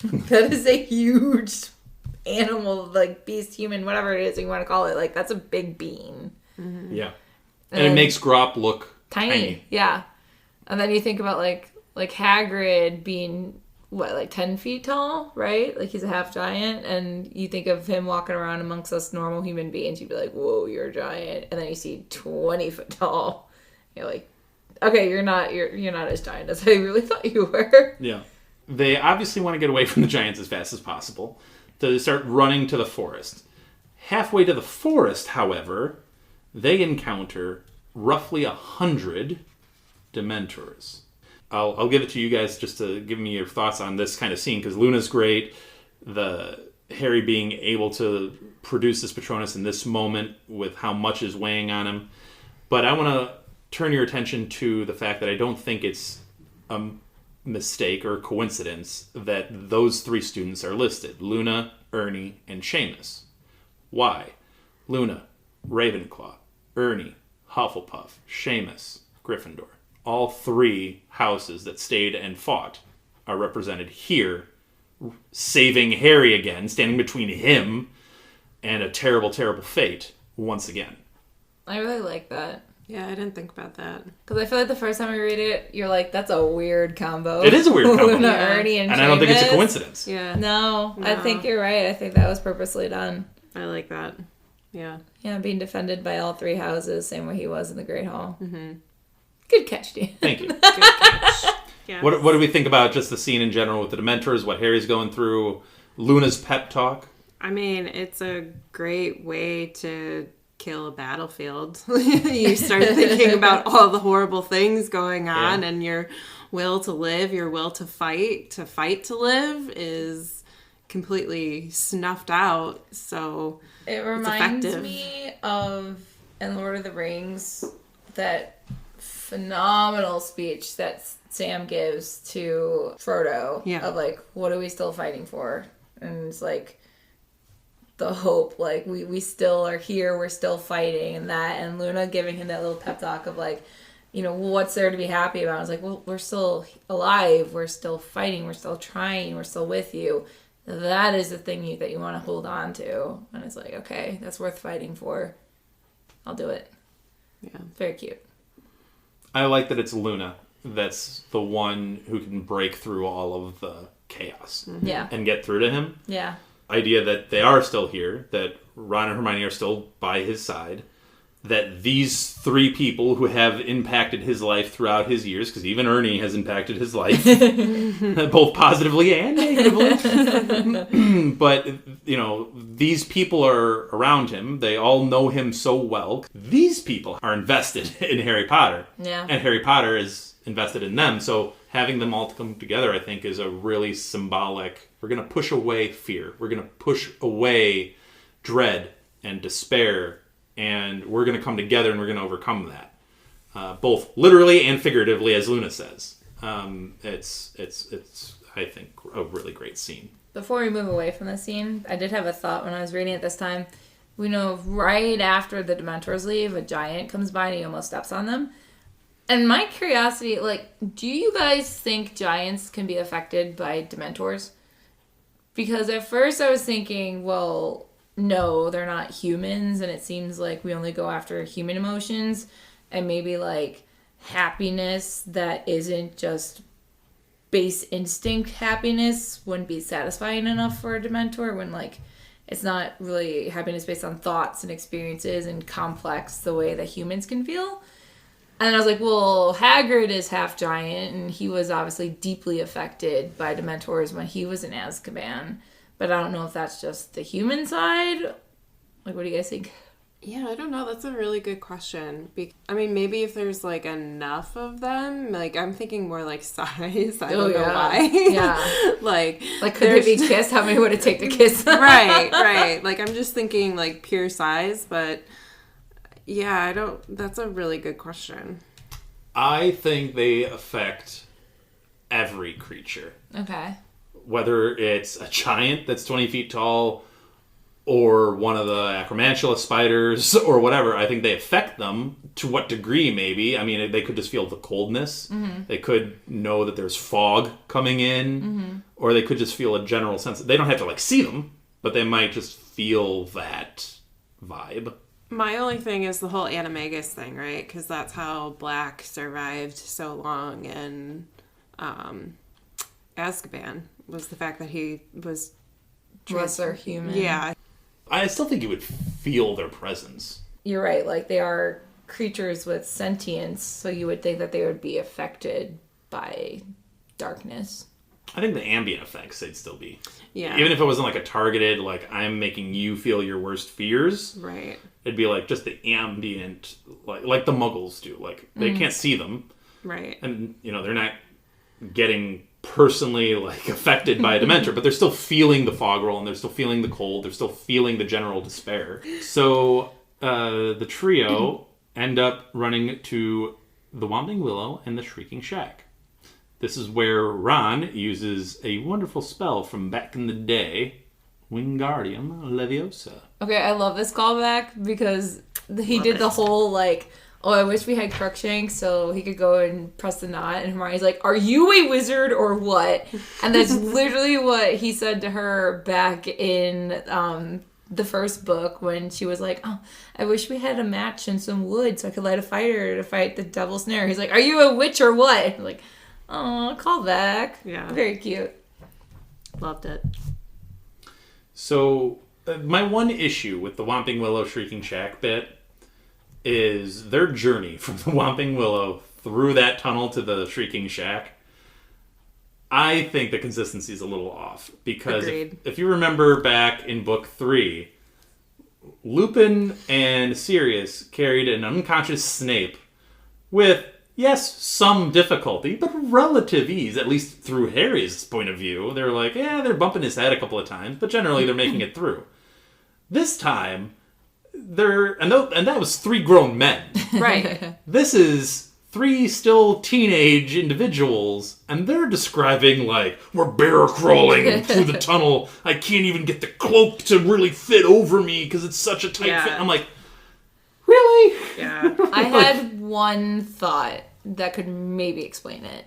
That is a huge animal, like beast, human, whatever it is you want to call it. Like, that's a big being.
Mm-hmm.
Yeah. And it makes Grop look tiny.
Yeah. And then you think about like Hagrid being like 10 feet tall, right? Like he's a half giant, and you think of him walking around amongst us normal human beings, you'd be like, whoa, you're a giant. And then you see 20 foot tall. You're like, okay, you're not as giant as I really thought you were.
Yeah. They obviously want to get away from the giants as fast as possible. So they start running to the forest. Halfway to the forest, however, they encounter roughly 100 Dementors. I'll give it to you guys just to give me your thoughts on this kind of scene, because Luna's great. The Harry being able to produce this Patronus in this moment with how much is weighing on him. But I want to turn your attention to the fact that I don't think it's a mistake or coincidence that those three students are listed: Luna, Ernie, and Seamus. Why? Luna, Ravenclaw; Ernie, Hufflepuff; Seamus, Gryffindor. All three houses that stayed and fought are represented here, saving Harry again, standing between him and a terrible, terrible fate once again.
I really like that.
Yeah, I didn't think about that.
Because I feel like the first time I read it, you're like, that's a weird combo.
It is a weird combo.
Luna, Ernie, and
I don't think it's a coincidence.
Yeah.
No, I think you're right. I think that was purposely done.
I like that. Yeah.
Yeah, being defended by all three houses, same way he was in the Great Hall. Mm-hmm. Good catch, Dean.
Thank you.
Good catch. Yeah.
What do we think about just the scene in general with the Dementors, what Harry's going through, Luna's pep talk?
I mean, it's a great way to kill a battlefield. You start thinking about all the horrible things going on, and your will to live, your will to fight to live is completely snuffed out. So
it reminds me of, in Lord of the Rings, that phenomenal speech that Sam gives to Frodo of like, what are we still fighting for? And it's like the hope, like we still are here, we're still fighting, and that, and Luna giving him that little pep talk of like, you know, what's there to be happy about? I was like, well, we're still alive, we're still fighting, we're still trying, we're still with you. That is the thing that you want to hold on to. And it's like, okay, that's worth fighting for. I'll do it.
Yeah.
Very cute.
I like that it's Luna that's the one who can break through all of the chaos.
Mm-hmm. Yeah.
And get through to him.
Yeah.
Idea that they are still here, that Ron and Hermione are still by his side, that these three people who have impacted his life throughout his years, because even Ernie has impacted his life, both positively and negatively. But, you know, these people are around him. They all know him so well. These people are invested in Harry Potter.
Yeah.
And Harry Potter is invested in them. So having them all come together, I think, is a really symbolic... We're going to push away fear. We're going to push away dread and despair. And we're going to come together and we're going to overcome that. Both literally and figuratively, as Luna says. It's I think, a really great scene.
Before we move away from the scene, I did have a thought when I was reading it this time. We know right after the Dementors leave, a giant comes by and he almost steps on them. And my curiosity, like, do you guys think giants can be affected by Dementors? Because at first I was thinking, well, no, they're not humans, and it seems like we only go after human emotions, and maybe, like, happiness that isn't just base instinct happiness wouldn't be satisfying enough for a Dementor, when, like, it's not really happiness based on thoughts and experiences and complex the way that humans can feel. And I was like, well, Hagrid is half giant, and he was obviously deeply affected by Dementors when he was in Azkaban. But I don't know if that's just the human side. Like, what do you guys think?
Yeah, I don't know. That's a really good question. I mean, maybe if there's, like, enough of them. Like, I'm thinking more, like, size. I don't know why.
Yeah.
like,
could they be kissed? How many would it take to kiss?
Right. Like, I'm just thinking, like, pure size, but... Yeah, that's a really good question.
I think they affect every creature.
Okay.
Whether it's a giant that's 20 feet tall or one of the acromantula spiders or whatever, I think they affect them. To what degree, maybe? I mean, they could just feel the coldness. Mm-hmm. They could know that there's fog coming in. Mm-hmm. Or they could just feel a general sense. They don't have to, like, see them, but they might just feel that vibe.
My only thing is the whole animagus thing, right? Because that's how Black survived so long in Azkaban, was the fact that he was...
lesser human.
Yeah.
I still think you would feel their presence.
You're right. Like, they are creatures with sentience, so you would think that they would be affected by darkness.
I think the ambient effects, they'd still be.
Yeah.
Even if it wasn't like a targeted, like, I'm making you feel your worst fears.
Right.
It'd be like just the ambient, like the Muggles do. Like, they can't see them.
Right.
And, you know, they're not getting personally, like, affected by a Dementor, but they're still feeling the fog roll, and they're still feeling the cold. They're still feeling the general despair. So, the trio end up running to the Wandering Willow and the Shrieking Shack. This is where Ron uses a wonderful spell from back in the day, Wingardium Leviosa.
Okay, I love this callback because he did the whole, like, oh, I wish we had Crookshanks so he could go and press the knot. And Hermione's like, are you a wizard or what? And that's literally what he said to her back in the first book when she was like, oh, I wish we had a match and some wood so I could light a fire to fight the devil snare. He's like, are you a witch or what? I'm like, oh, call back.
Yeah.
Very cute.
Loved it.
So, my one issue with the Whomping Willow Shrieking Shack bit is their journey from the Whomping Willow through that tunnel to the Shrieking Shack. I think the consistency is a little off. Because if you remember back in book 3, Lupin and Sirius carried an unconscious Snape with, yes, some difficulty, but relative ease, at least through Harry's point of view. They're like, they're bumping his head a couple of times, but generally they're making it through. This time, and that was 3 grown men.
Right.
This is 3 still teenage individuals, and they're describing, like, we're bear crawling through the tunnel. I can't even get the cloak to really fit over me because it's such a tight fit. I'm like, really?
Yeah.
I had one thought that could maybe explain it.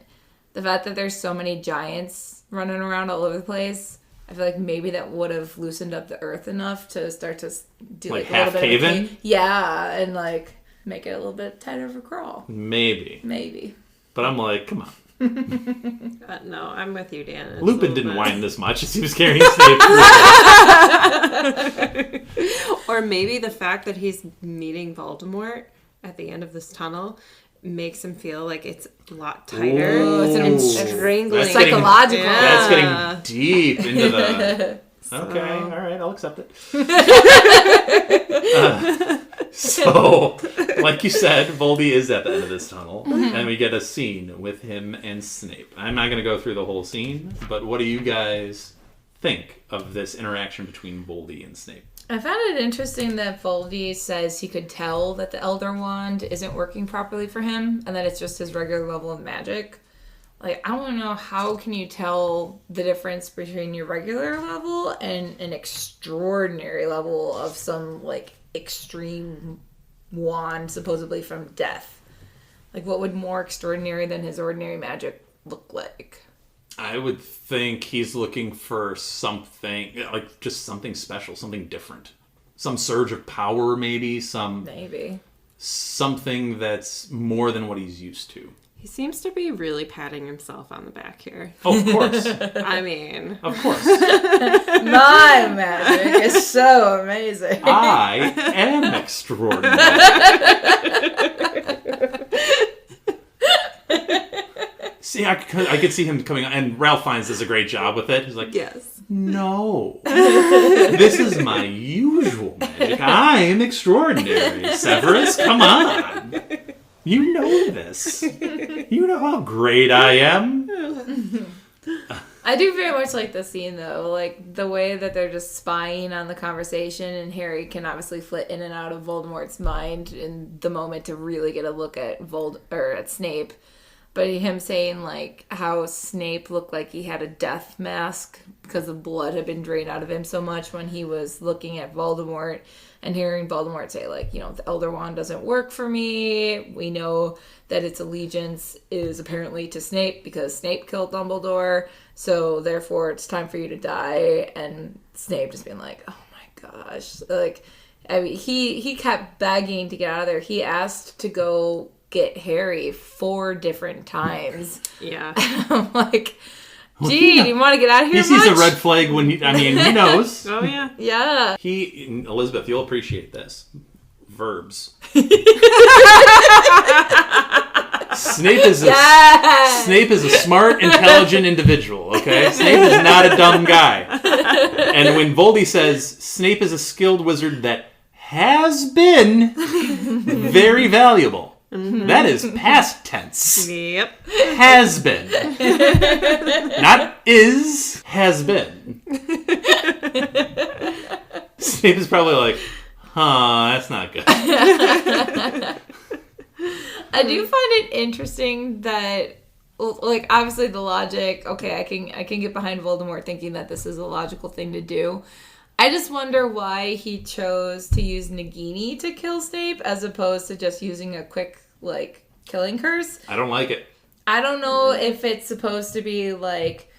The fact that there's so many giants running around all over the place. I feel like maybe that would have loosened up the earth enough to start to do like a little bit
cave-in?
of a cave. Yeah, and like make it a little bit tighter of a crawl.
Maybe. But I'm like, come on.
No, I'm with you, Dan. It's
Lupin didn't whine this much as he was carrying Snape through.
Or maybe the fact that he's meeting Voldemort at the end of this tunnel makes him feel like it's a lot tighter and strangling.
Psychological.
That's getting deep into the... Okay, all right, I'll accept it. So, like you said, Voldy is at the end of this tunnel, and we get a scene with him and Snape. I'm not going to go through the whole scene, but what do you guys think of this interaction between Voldy and Snape?
I found it interesting that Voldy says he could tell that the Elder Wand isn't working properly for him, and that it's just his regular level of magic. Like, I want to know, how can you tell the difference between your regular level and an extraordinary level of some, like, extreme wand, supposedly from death? Like, what would more extraordinary than his ordinary magic look like?
I would think he's looking for something, like, just something special, something different. Some surge of power, maybe. Something that's more than what he's used to.
He seems to be really patting himself on the back here.
Oh, of course.
I mean.
Of course.
My magic is so amazing.
I am extraordinary. See, I could see him coming on, and Ralph Fiennes does a great job with it. He's like,
yes.
No. This is my usual magic. I am extraordinary. Severus, come on. You know this. You know how great I am.
I do very much like this scene, though. Like, the way that they're just spying on the conversation, and Harry can obviously flit in and out of Voldemort's mind in the moment to really get a look at at Snape. But him saying, like, how Snape looked like he had a death mask because the blood had been drained out of him so much when he was looking at Voldemort, and hearing Voldemort say, like, you know, the Elder Wand doesn't work for me. We know that its allegiance is apparently to Snape because Snape killed Dumbledore, so therefore it's time for you to die. And Snape just being like, oh my gosh. Like, I mean, he kept begging to get out of there. He asked to go get Harry 4 different times.
Yeah.
I'm like, gee, do you want to get out of here?
He sees a red flag when he knows.
Oh, yeah.
Yeah.
Elizabeth, you'll appreciate this. Verbs. Snape is a smart, intelligent individual, okay? Snape is not a dumb guy. And when Voldy says Snape is a skilled wizard that has been very valuable, that is past tense.
Yep.
Has been. Not is, has been. Snape is probably like, that's not good.
I do find it interesting that, like, obviously the logic, okay, I can get behind Voldemort thinking that this is a logical thing to do. I just wonder why he chose to use Nagini to kill Snape as opposed to just using a quick, like, killing curse.
I don't like it.
I don't know if it's supposed to be, like,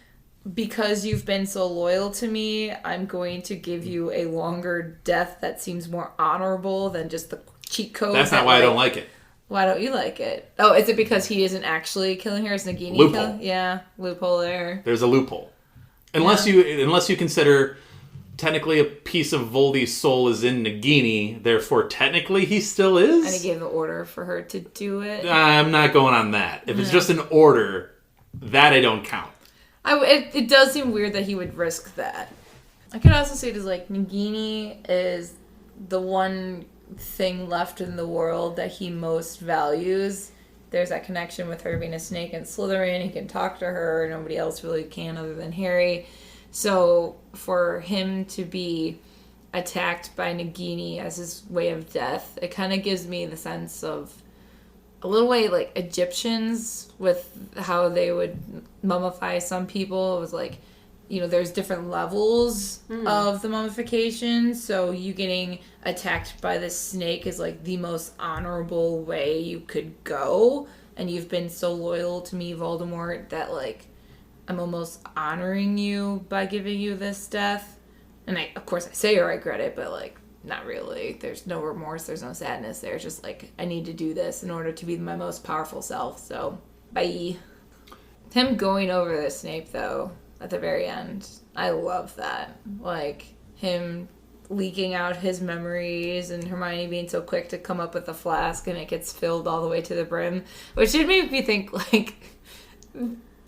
because you've been so loyal to me, I'm going to give you a longer death that seems more honorable than just the cheat code.
That's not why I don't like it.
Why don't you like it? Oh, is it because he isn't actually killing her? Is Nagini
Loophole.
Yeah, loophole there.
There's a loophole. Unless you consider technically a piece of Voldy's soul is in Nagini, therefore technically he still is.
And he gave the order for her to do it.
I'm not going on that. If it's just an order, that I don't count.
It does seem weird that he would risk that. I could also say it as like Nagini is the one thing left in the world that he most values. There's that connection with her being a snake and Slytherin. He can talk to her. Nobody else really can other than Harry. So for him to be attacked by Nagini as his way of death, it kind of gives me the sense of a little way like Egyptians with how they would mummify some people. It was like, you know, there's different levels of the mummification. So you getting attacked by this snake is like the most honorable way you could go. And you've been so loyal to me, Voldemort, that like I'm almost honoring you by giving you this death. And of course I say I regret it, but like not really. There's no remorse. There's no sadness. There's just like, I need to do this in order to be my most powerful self. So, bye. Him going over the Snape, though, at the very end, I love that. Like, him leaking out his memories and Hermione being so quick to come up with a flask and it gets filled all the way to the brim. Which did make me think, like,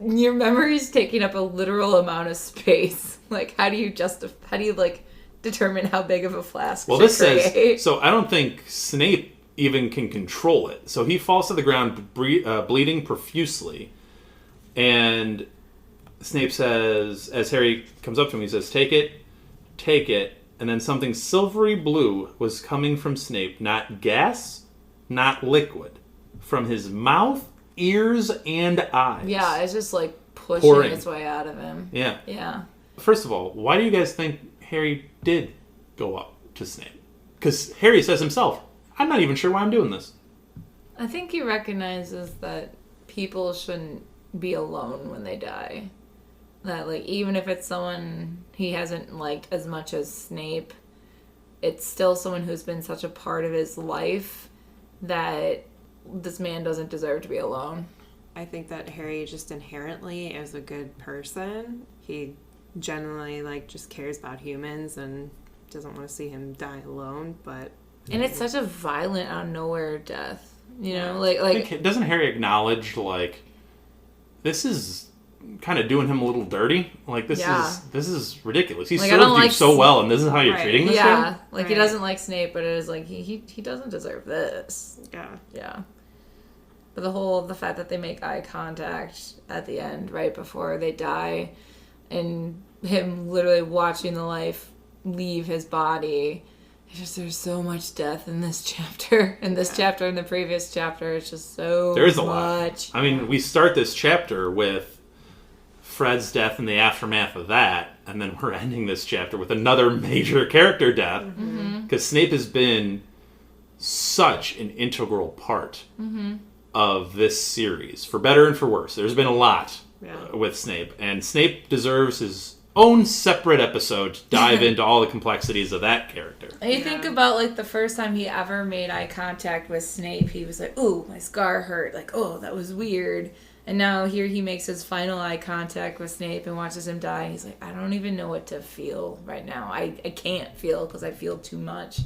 your memory's taking up a literal amount of space. Like, how do you determine how big of a flask to create?
Says, so I don't think Snape even can control it. So he falls to the ground bleeding profusely. And Snape says, as Harry comes up to him, he says, take it. And then something silvery blue was coming from Snape. Not gas, not liquid. From his mouth, ears, and eyes.
Yeah, it's just like pushing its way out of him.
Yeah.
Yeah.
First of all, why do you guys think Harry did go up to Snape? Because Harry says himself, I'm not even sure why I'm doing this.
I think he recognizes that people shouldn't be alone when they die. That, like, even if it's someone he hasn't liked as much as Snape, it's still someone who's been such a part of his life that this man doesn't deserve to be alone.
I think that Harry just inherently is a good person. He generally just cares about humans and doesn't want to see him die alone, but
and it's such a violent out of nowhere death, you know,
doesn't Harry acknowledge this is kind of doing him a little dirty? This is ridiculous. He served you so well, and this is how you're treating this guy?
He doesn't like Snape, but it is like he doesn't deserve this. Yeah. But the fact that they make eye contact at the end right before they die, and him literally watching the life leave his body. There's so much death in this chapter. In this chapter, in the previous chapter, it's just so
There is a
much.
lot. I mean, we start this chapter with Fred's death and the aftermath of that, and then we're ending this chapter with another major character death. Because Snape has been such an integral part of this series, for better and for worse. There's been a lot with Snape, and Snape deserves his own separate episode to dive into all the complexities of that character.
And you think about the first time he ever made eye contact with Snape, he was like, "Ooh, my scar hurt." Oh, that was weird. And now here he makes his final eye contact with Snape and watches him die. He's like, I don't even know what to feel right now. I can't feel because I feel too much.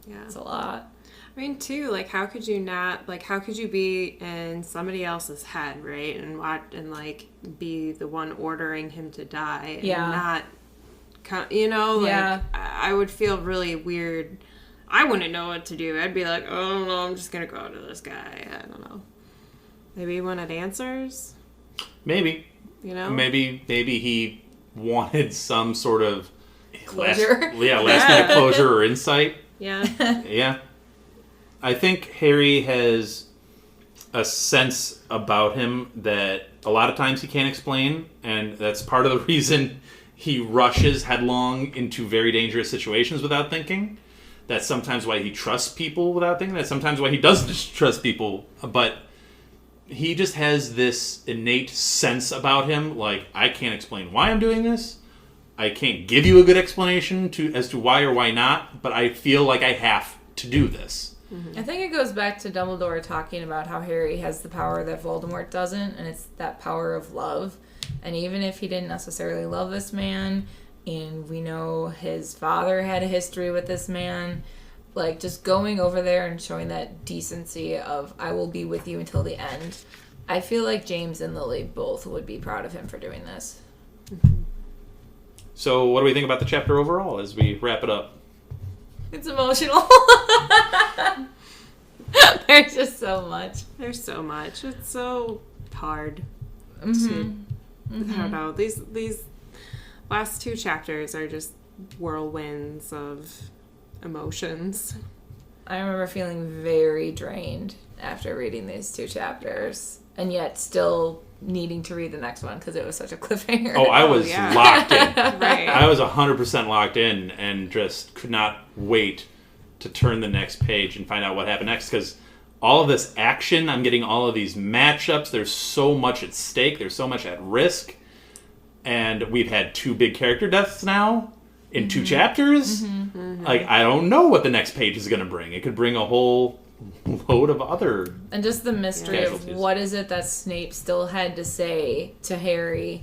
Yeah, it's a lot.
I mean, too, how could you not, how could you be in somebody else's head, right? And watch and, be the one ordering him to die. And not, I would feel really weird. I wouldn't know what to do. I'd be like, oh, no, I'm just going to go to this guy. I don't know. Maybe he wanted answers?
Maybe. Maybe he wanted some sort of
closure.
Last minute closure or insight.
Yeah.
Yeah. I think Harry has a sense about him that a lot of times he can't explain, and that's part of the reason he rushes headlong into very dangerous situations without thinking. That's sometimes why he trusts people without thinking. That's sometimes why he doesn't trust people. But he just has this innate sense about him, like, I can't explain why I'm doing this. I can't give you a good explanation as to why or why not, but I feel like I have to do this.
Mm-hmm. I think it goes back to Dumbledore talking about how Harry has the power that Voldemort doesn't, and it's that power of love. And even if he didn't necessarily love this man, and we know his father had a history with this man, like, just going over there and showing that decency of, I will be with you until the end. I feel like James and Lily both would be proud of him for doing this.
Mm-hmm. So what do we think about the chapter overall as we wrap it up?
It's emotional. There's just so much.
There's so much. It's so hard
Mm-hmm.
I don't know. These last 2 chapters are just whirlwinds of emotions.
I remember feeling very drained after reading these 2 chapters, and yet still needing to read the next one because it was such a cliffhanger.
Oh, I was locked in.
Right.
I was 100% locked in and just could not wait to turn the next page and find out what happened next, because all of this action, I'm getting all of these matchups. There's so much at stake. There's so much at risk. And we've had 2 big character deaths now in 2 chapters.
Mm-hmm. Mm-hmm.
Like, I don't know what the next page is going to bring. It could bring a whole load of other...
And just the mystery of what is it that Snape still had to say to Harry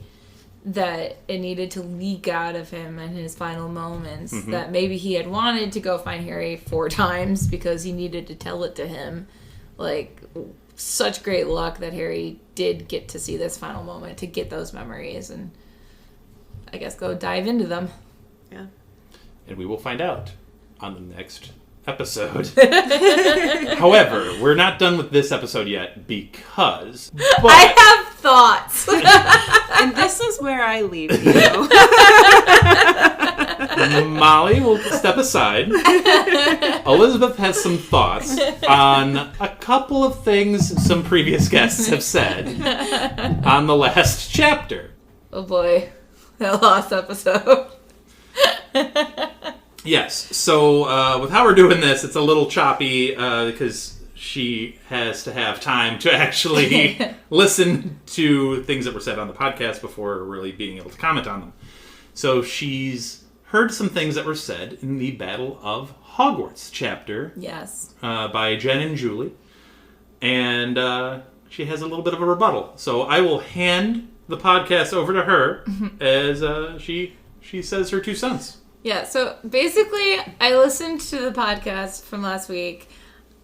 that it needed to leak out of him in his final moments, that maybe he had wanted to go find Harry 4 times because he needed to tell it to him. Like, such great luck that Harry did get to see this final moment, to get those memories, and I guess go dive into them.
Yeah.
And we will find out on the next episode. However, we're not done with this episode yet because...
I have thoughts.
And this is where I leave you.
Molly will step aside. Elizabeth has some thoughts on a couple of things some previous guests have said on the last chapter.
Oh boy, that last episode.
Yes, so with how we're doing this, it's a little choppy because she has to have time to actually listen to things that were said on the podcast before really being able to comment on them. So she's heard some things that were said in the Battle of Hogwarts chapter.
Yes.
By Jenn and Julie. And she has a little bit of a rebuttal. So I will hand the podcast over to her as she says her 2 cents.
Yeah, so basically, I listened to the podcast from last week,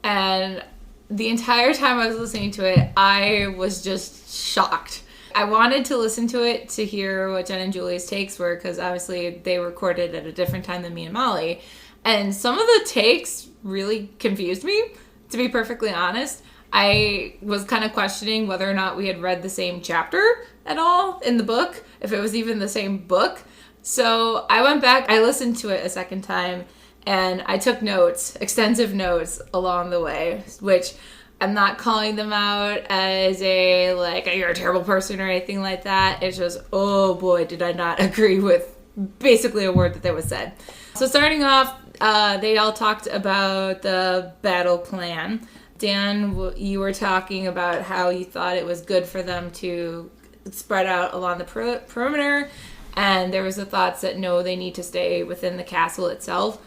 and the entire time I was listening to it, I was just shocked. I wanted to listen to it to hear what Jenn and Julie's takes were, because obviously they recorded at a different time than me and Molly, and some of the takes really confused me, to be perfectly honest. I was kind of questioning whether or not we had read the same chapter at all in the book, if it was even the same book. So I went back, I listened to it a second time, and I took notes, extensive notes along the way, which I'm not calling them out as a, like, you're a terrible person or anything like that. It's just, oh boy, did I not agree with basically a word that was said. So starting off, they all talked about the battle plan. Dan, you were talking about how you thought it was good for them to spread out along the perimeter. And there was the thoughts that, no, they need to stay within the castle itself.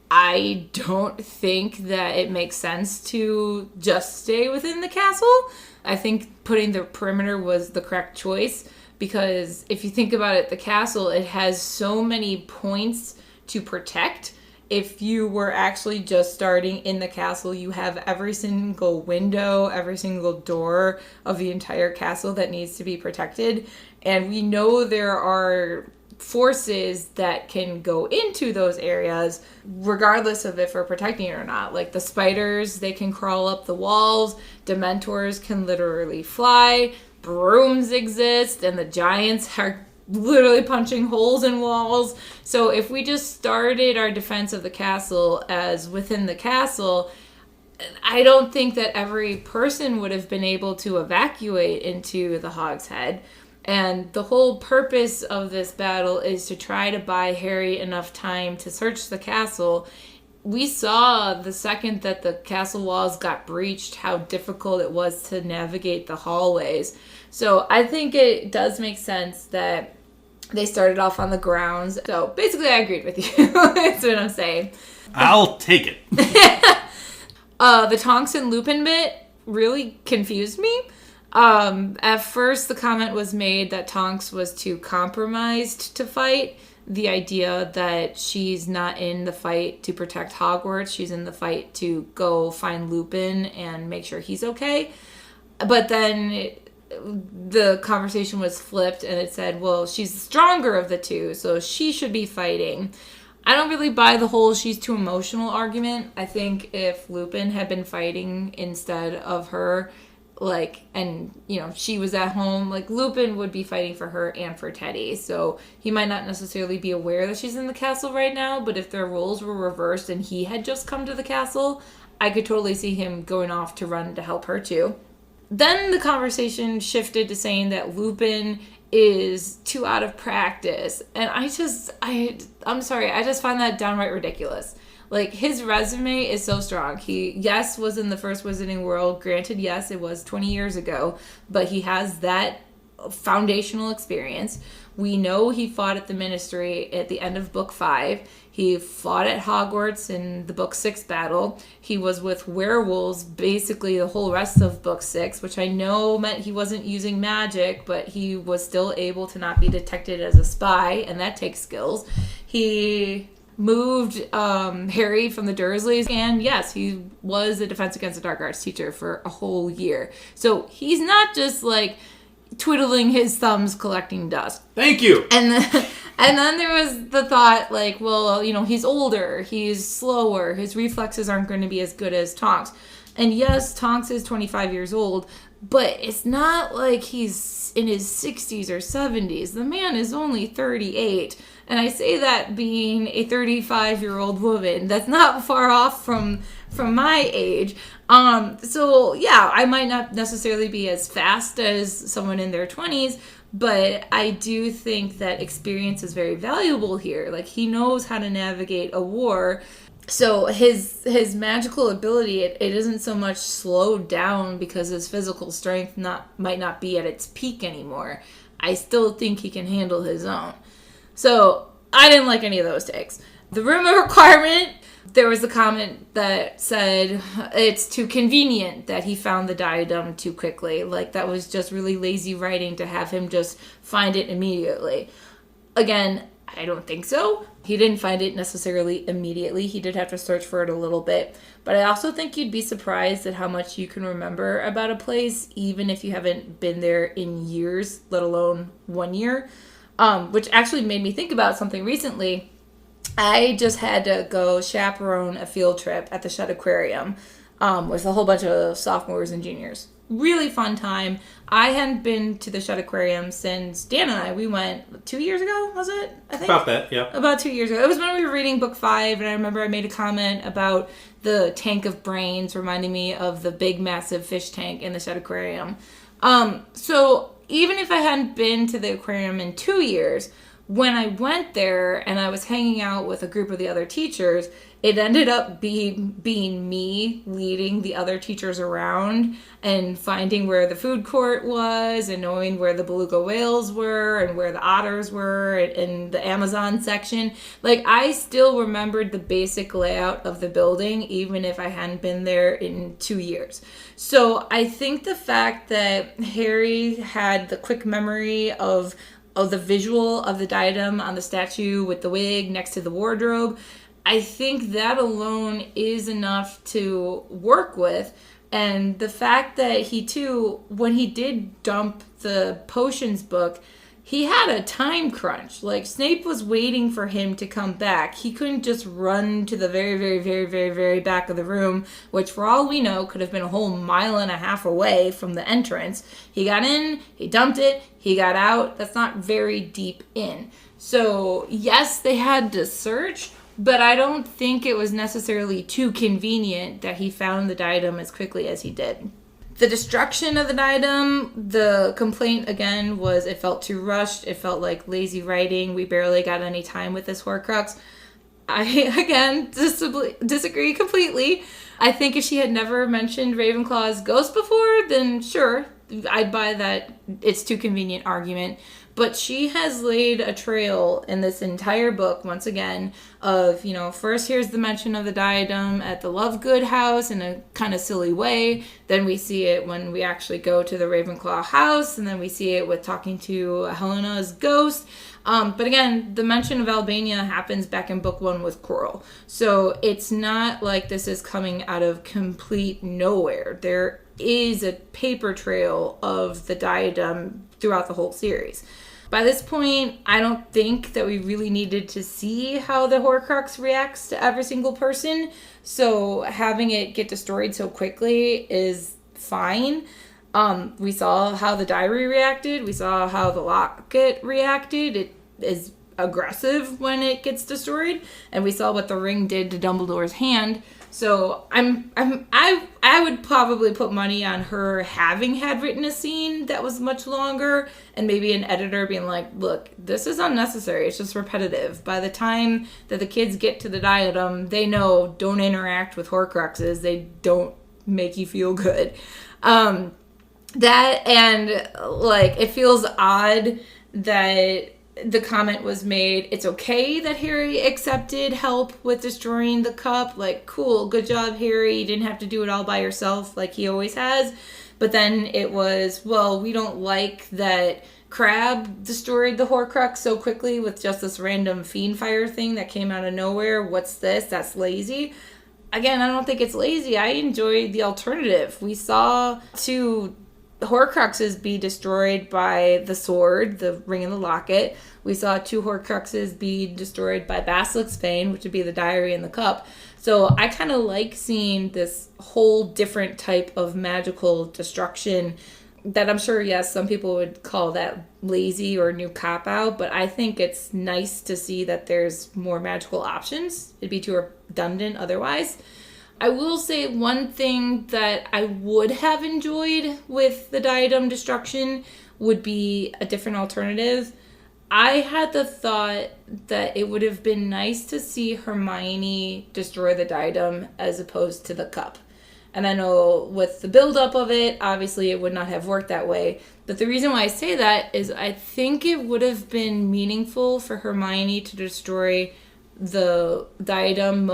I don't think that it makes sense to just stay within the castle. I think putting the perimeter was the correct choice, because if you think about it, the castle, it has so many points to protect. If you were actually just starting in the castle, you have every single window, every single door of the entire castle that needs to be protected. And we know there are forces that can go into those areas regardless of if we're protecting it or not. Like the spiders, they can crawl up the walls. Dementors can literally fly. Brooms exist, and the giants are literally punching holes in walls. So if we just started our defense of the castle as within the castle, I don't think that every person would have been able to evacuate into the Hog's Head. And the whole purpose of this battle is to try to buy Harry enough time to search the castle we saw the second that the castle walls got breached how difficult it was to navigate the hallways. So I think it does make sense that they started off on the grounds. So basically I agreed with you. That's what I'm saying.
I'll take it.
The Tonks and Lupin bit really confused me. At first the comment was made that Tonks was too compromised to fight. The idea that she's not in the fight to protect Hogwarts. She's in the fight to go find Lupin and make sure he's okay. But then the conversation was flipped and it said, well, she's the stronger of the two, so she should be fighting. I don't really buy the whole she's too emotional argument. I think if Lupin had been fighting instead of her, and she was at home, Lupin would be fighting for her and for Teddy. So he might not necessarily be aware that she's in the castle right now, but if their roles were reversed and he had just come to the castle, I could totally see him going off to run to help her too. Then the conversation shifted to saying that Lupin is too out of practice. And I'm sorry, I just find that downright ridiculous. His resume is so strong. He, was in the first Wizarding World. Granted, yes, it was 20 years ago. But he has that foundational experience. We know he fought at the Ministry at the end of Book 5. He fought at Hogwarts in the Book 6 battle. He was with werewolves basically the whole rest of Book 6, which I know meant he wasn't using magic, but he was still able to not be detected as a spy, and that takes skills. He moved Harry from the Dursleys, and yes, he was a Defense Against the Dark Arts teacher for a whole year. So he's not just twiddling his thumbs collecting dust.
Thank you.
And then there was the thought he's older, he's slower, his reflexes aren't going to be as good as Tonks. And yes, Tonks is 25 years old, but it's not like he's in his 60s or 70s. The man is only 38. And I say that being a 35-year-old woman. That's not far off from my age. So yeah, I might not necessarily be as fast as someone in their 20s, but I do think that experience is very valuable here. He knows how to navigate a war. So his magical ability, it isn't so much slowed down because his physical strength might not be at its peak anymore. I still think he can handle his own. So I didn't like any of those takes. The room of requirement, there was a comment that said it's too convenient that he found the diadem too quickly. That was just really lazy writing to have him just find it immediately. Again, I don't think so. He didn't find it necessarily immediately. He did have to search for it a little bit. But I also think you'd be surprised at how much you can remember about a place, even if you haven't been there in years, let alone 1 year. Which actually made me think about something recently. I just had to go chaperone a field trip at the Shed Aquarium with a whole bunch of sophomores and juniors. Really fun time. I hadn't been to the Shed Aquarium since Dan and I, we went 2 years ago, was it? I think?
About that, yeah.
About 2 years ago. It was when we were reading Book 5, and I remember I made a comment about the tank of brains reminding me of the big, massive fish tank in the Shed Aquarium. So even if I hadn't been to the aquarium in 2 years, when I went there and I was hanging out with a group of the other teachers, it ended up being me leading the other teachers around and finding where the food court was and knowing where the beluga whales were and where the otters were and the Amazon section. I still remembered the basic layout of the building, even if I hadn't been there in 2 years. So I think the fact that Harry had the quick memory of the visual of the diadem on the statue with the wig next to the wardrobe, I think that alone is enough to work with. And the fact that he too, when he did dump the potions book, he had a time crunch. Snape was waiting for him to come back. He couldn't just run to the very, very, very, very, very back of the room, which for all we know could have been a whole 1.5 miles away from the entrance. He got in, he dumped it, he got out. That's not very deep in. So yes, they had to search, but I don't think it was necessarily too convenient that he found the diadem as quickly as he did. The destruction of the diadem, the complaint again was it felt too rushed. It felt like lazy writing. We barely got any time with this Horcrux. I, again, disagree completely. I think if she had never mentioned Ravenclaw's ghost before, then sure, I'd buy that it's too convenient argument. But she has laid a trail in this entire book, once again, of, first here's the mention of the diadem at the Lovegood house in a kind of silly way. Then we see it when we actually go to the Ravenclaw house, and then we see it with talking to Helena's ghost. But again, the mention of Albania happens back in book 1 with Quirrell. So it's not like this is coming out of complete nowhere. There is a paper trail of the diadem throughout the whole series. By this point, I don't think that we really needed to see how the Horcrux reacts to every single person. So having it get destroyed so quickly is fine. We saw how the diary reacted. We saw how the locket reacted. It is aggressive when it gets destroyed. And we saw what the ring did to Dumbledore's hand. So I would probably put money on her having had written a scene that was much longer, and maybe an editor being like, look, this is unnecessary. It's just repetitive. By the time that the kids get to the diadem, they know don't interact with Horcruxes. They don't make you feel good. That and it feels odd that the comment was made, it's okay that Harry accepted help with destroying the cup. Cool, good job, Harry. You didn't have to do it all by yourself like he always has. But then it was, well, we don't like that Crabbe destroyed the Horcrux so quickly with just this random Fiendfire thing that came out of nowhere. What's this? That's lazy. Again, I don't think it's lazy. I enjoyed the alternative. We saw two Horcruxes be destroyed by the sword, the ring and the locket. We saw 2 Horcruxes be destroyed by Basilisk's Bane, which would be the diary and the cup. So I kind of like seeing this whole different type of magical destruction that I'm sure, yes, some people would call that lazy or new cop-out, but I think it's nice to see that there's more magical options. It'd be too redundant otherwise. I will say one thing that I would have enjoyed with the diadem destruction would be a different alternative. I had the thought that it would have been nice to see Hermione destroy the diadem as opposed to the cup. And I know with the buildup of it, obviously it would not have worked that way. But the reason why I say that is I think it would have been meaningful for Hermione to destroy the diadem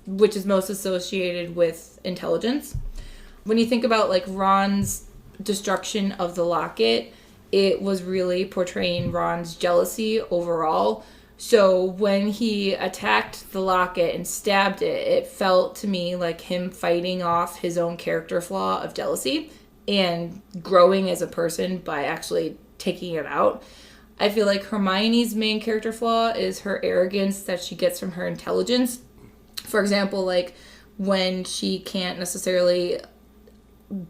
which is most associated with intelligence. When you think about Ron's destruction of the locket, it was really portraying Ron's jealousy overall. So when he attacked the locket and stabbed it, it felt to me like him fighting off his own character flaw of jealousy and growing as a person by actually taking it out. I feel like Hermione's main character flaw is her arrogance that she gets from her intelligence. For example, when she can't necessarily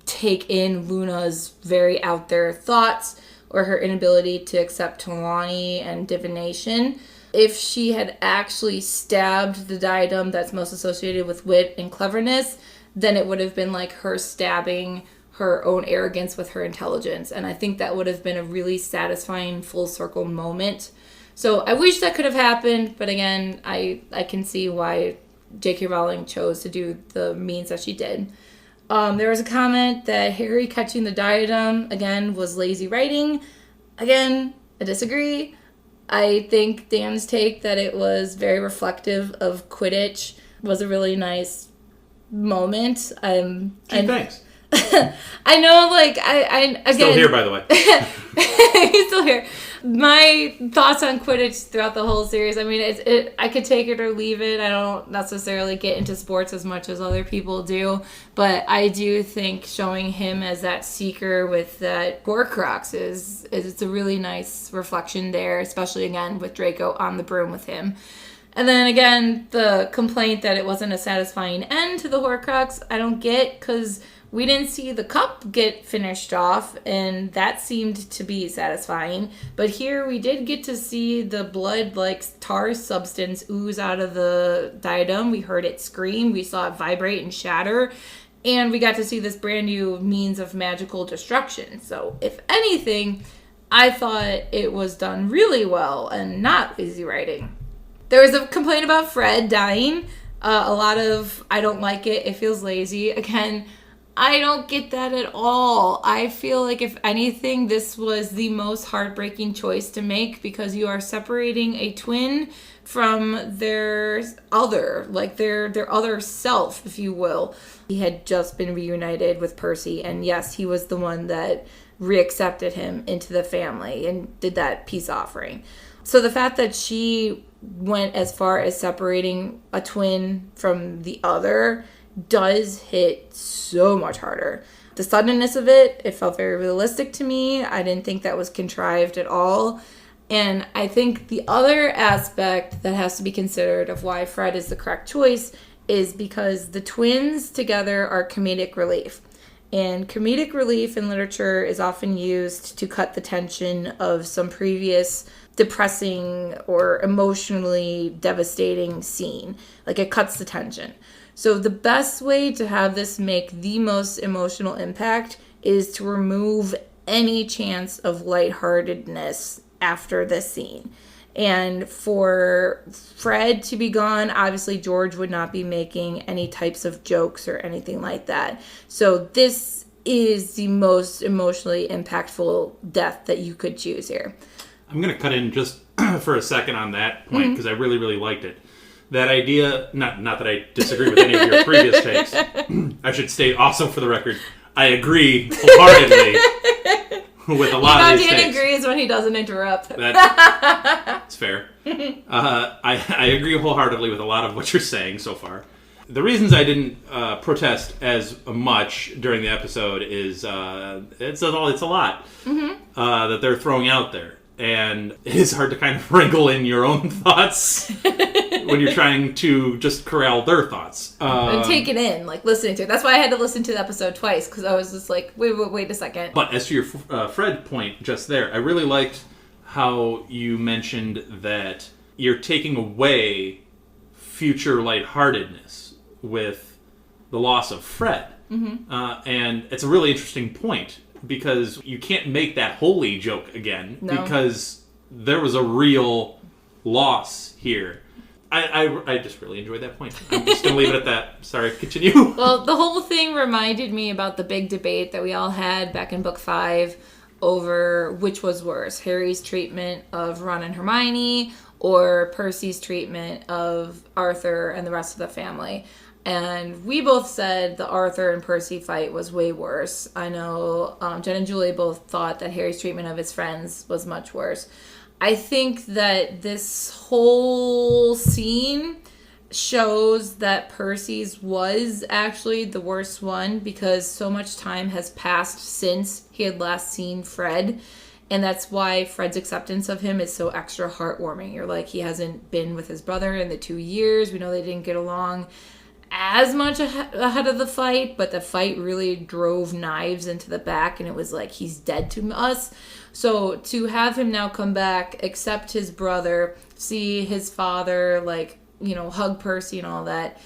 take in Luna's very out there thoughts or her inability to accept Trelawney and divination. If she had actually stabbed the diadem that's most associated with wit and cleverness, then it would have been like her stabbing her own arrogance with her intelligence. And I think that would have been a really satisfying full circle moment. So I wish that could have happened, but again, I can see why J.K. Rowling chose to do the means that she did. There was a comment that Harry catching the diadem, again, was lazy writing. Again, I disagree. I think Dan's take that it was very reflective of Quidditch was a really nice moment.
Thanks.
I know, I again...
Still here, by the way.
He's still here. My thoughts on Quidditch throughout the whole series, I mean, I could take it or leave it. I don't necessarily get into sports as much as other people do, but I do think showing him as that seeker with that Horcrux is it's a really nice reflection there, especially, again, with Draco on the broom with him. And then, again, the complaint that it wasn't a satisfying end to the Horcrux, I don't get, because we didn't see the cup get finished off, and that seemed to be satisfying. But here we did get to see the blood-like tar substance ooze out of the diadem. We heard it scream. We saw it vibrate and shatter. And we got to see this brand new means of magical destruction. So, if anything, I thought it was done really well and not lazy writing. There was a complaint about Fred dying. A lot of, I don't like it. It feels lazy. Again, I don't get that at all. I feel like if anything, this was the most heartbreaking choice to make because you are separating a twin from their other, like their other self, if you will. He had just been reunited with Percy, and yes, he was the one that reaccepted him into the family and did that peace offering. So the fact that she went as far as separating a twin from the other does hit so much harder. The suddenness of it felt very realistic to me. I didn't think that was contrived at all. And I think the other aspect that has to be considered of why Fred is the correct choice is because the twins together are comedic relief. And comedic relief in literature is often used to cut the tension of some previous depressing or emotionally devastating scene. Like it cuts the tension. So the best way to have this make the most emotional impact is to remove any chance of lightheartedness after this scene. And for Fred to be gone, obviously George would not be making any types of jokes or anything like that. So this is the most emotionally impactful death that you could choose here.
I'm going to cut in just for a second on that point because I really, really liked it. That idea, not that I disagree with any of your previous takes. I should state also for the record, I agree wholeheartedly with a lot of these
Dan
takes.
agrees when he doesn't interrupt.
That's fair. I agree wholeheartedly with a lot of what you're saying so far. The reasons I didn't protest as much during the episode is it's a lot that they're throwing out there. And it is hard to kind of wrangle in your own thoughts when you're trying to just corral their thoughts.
And take it in, like listening to it. That's why I had to listen to the episode twice, because I was just like, wait a second.
But as to your Fred point just there, I really liked how you mentioned that you're taking away future lightheartedness with the loss of Fred. And it's a really interesting point. Because you can't make that holy joke again. No. Because there was a real loss here. I just really enjoyed that point. I'm just going to leave it at that. Sorry, continue.
Well, the whole thing reminded me about the big debate that we all had back in book 5 over which was worse, Harry's treatment of Ron and Hermione or Percy's treatment of Arthur and the rest of the family. And we both said the Arthur and Percy fight was way worse. I know Jenn and Julie both thought that Harry's treatment of his friends was much worse. I think that this whole scene shows that Percy's was actually the worst one because so much time has passed since he had last seen Fred. And that's why Fred's acceptance of him is so extra heartwarming. You're like, he hasn't been with his brother in the 2 years. We know they didn't get along as much ahead of the fight, but the fight really drove knives into the back, and it was like, he's dead to us. So to have him now come back, accept his brother, see his father, like, you know, hug Percy and all that,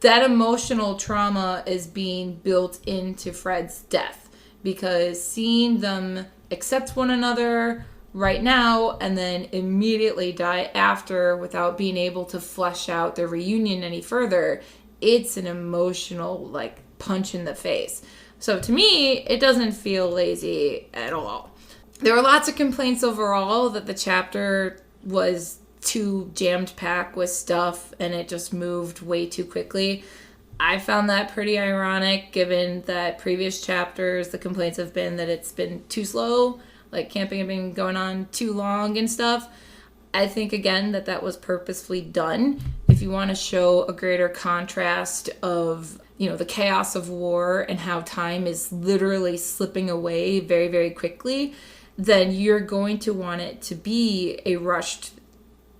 that emotional trauma is being built into Fred's death, because seeing them accept one another right now and then immediately die after without being able to flesh out their reunion any further, it's an emotional, like, punch in the face. So to me, it doesn't feel lazy at all. There were lots of complaints overall that the chapter was too jammed packed with stuff and it just moved way too quickly. I found that pretty ironic, given that previous chapters, the complaints have been that it's been too slow, like camping had been going on too long and stuff. I think, again, that was purposefully done. If you want to show a greater contrast of, you know, the chaos of war and how time is literally slipping away very, very quickly, then you're going to want it to be a rushed,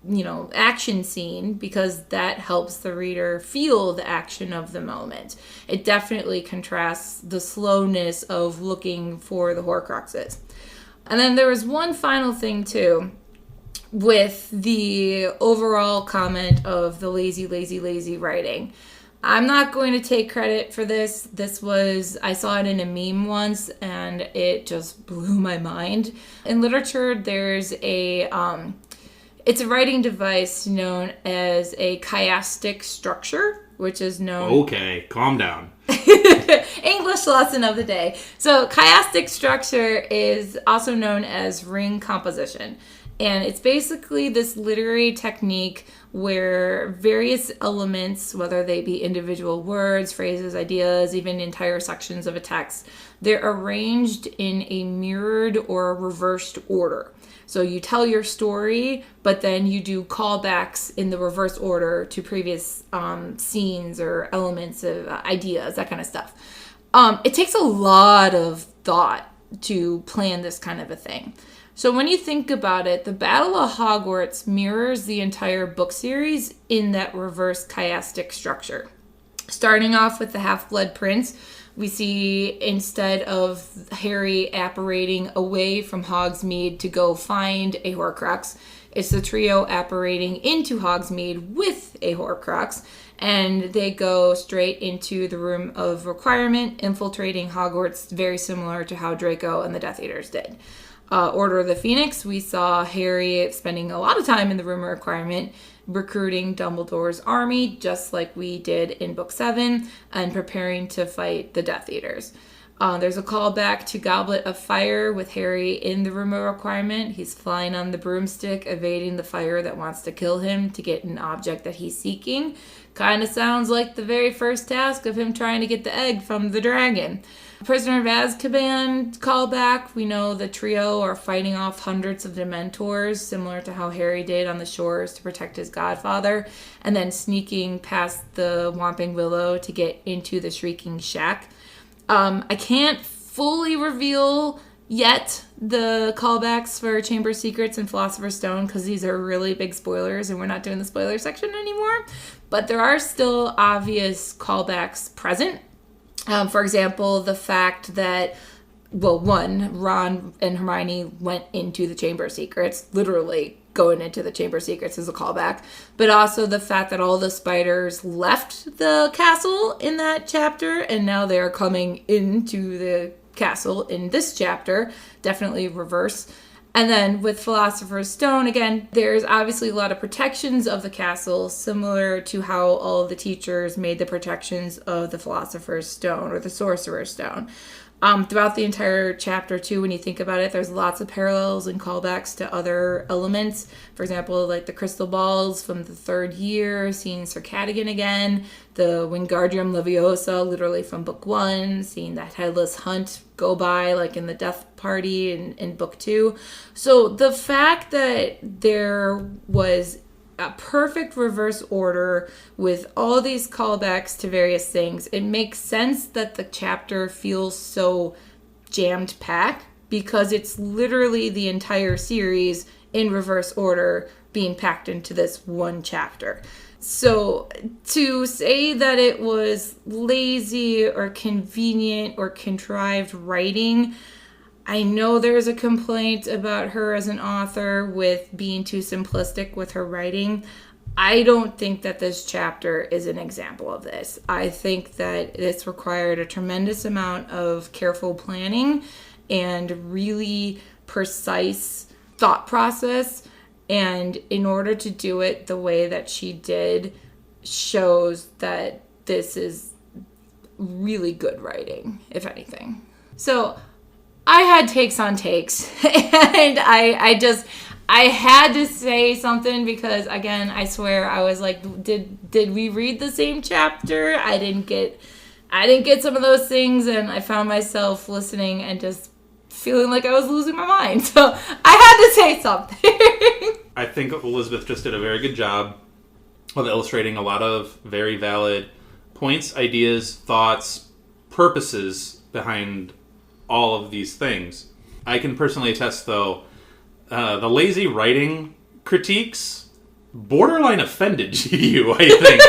you know, action scene, because that helps the reader feel the action of the moment. It definitely contrasts the slowness of looking for the Horcruxes. And then there was one final thing, too, with the overall comment of the lazy writing. I'm not going to take credit for this. I saw it in a meme once, and it just blew my mind. In literature, there's a It's a writing device known as a chiastic structure, which is known...
Okay, calm down.
English lesson of the day. So chiastic structure is also known as ring composition. And it's basically this literary technique where various elements, whether they be individual words, phrases, ideas, even entire sections of a text, they're arranged in a mirrored or reversed order. So you tell your story, but then you do callbacks in the reverse order to previous scenes or elements of ideas, that kind of stuff. It takes a lot of thought to plan this kind of a thing. So when you think about it, the Battle of Hogwarts mirrors the entire book series in that reverse chiastic structure. Starting off with the Half-Blood Prince, we see instead of Harry apparating away from Hogsmeade to go find a Horcrux, it's the trio apparating into Hogsmeade with a Horcrux, and they go straight into the Room of Requirement, infiltrating Hogwarts, very similar to how Draco and the Death Eaters did. Order of the Phoenix, we saw Harry spending a lot of time in the Room of Requirement, recruiting Dumbledore's army, just like we did in Book 7, and preparing to fight the Death Eaters. There's a callback to Goblet of Fire with Harry in the Room of Requirement. He's flying on the broomstick, evading the fire that wants to kill him to get an object that he's seeking. Kind of sounds like the very first task of him trying to get the egg from the dragon. Prisoner of Azkaban callback. We know the trio are fighting off hundreds of Dementors, similar to how Harry did on the shores to protect his godfather, and then sneaking past the Whomping Willow to get into the Shrieking Shack. I can't fully reveal yet the callbacks for Chamber Secrets and Philosopher's Stone because these are really big spoilers and we're not doing the spoiler section anymore. But there are still obvious callbacks present. For example, the fact that, well, one, Ron and Hermione went into the Chamber of Secrets, literally going into the Chamber of Secrets is a callback, but also the fact that all the spiders left the castle in that chapter, and now they are coming into the castle in this chapter, definitely reverse. And then with Philosopher's Stone, again, there's obviously a lot of protections of the castle, similar to how all of the teachers made the protections of the Philosopher's Stone or the Sorcerer's Stone. Throughout the entire chapter, too, when you think about it, there's lots of parallels and callbacks to other elements. For example, like the crystal balls from the third year, seeing Sir Cadogan again, the Wingardium Leviosa, literally from Book 1, seeing that headless hunt go by, like in the Death Party in Book 2. So the fact that there was a perfect reverse order with all these callbacks to various things, it makes sense that the chapter feels so jammed packed because it's literally the entire series in reverse order being packed into this one chapter. So to say that it was lazy or convenient or contrived writing, I know there's a complaint about her as an author with being too simplistic with her writing. I don't think that this chapter is an example of this. I think that this required a tremendous amount of careful planning and really precise thought process. And in order to do it the way that she did, shows that this is really good writing, if anything. So I had takes on takes, and I had to say something because, again, I swear I was like, did we read the same chapter? I didn't get some of those things, and I found myself listening and just feeling like I was losing my mind. So I had to say something.
I think Elizabeth just did a very good job of illustrating a lot of very valid points, ideas, thoughts, purposes behind all of these things. I can personally attest, though, the lazy writing critiques borderline offended you, I think.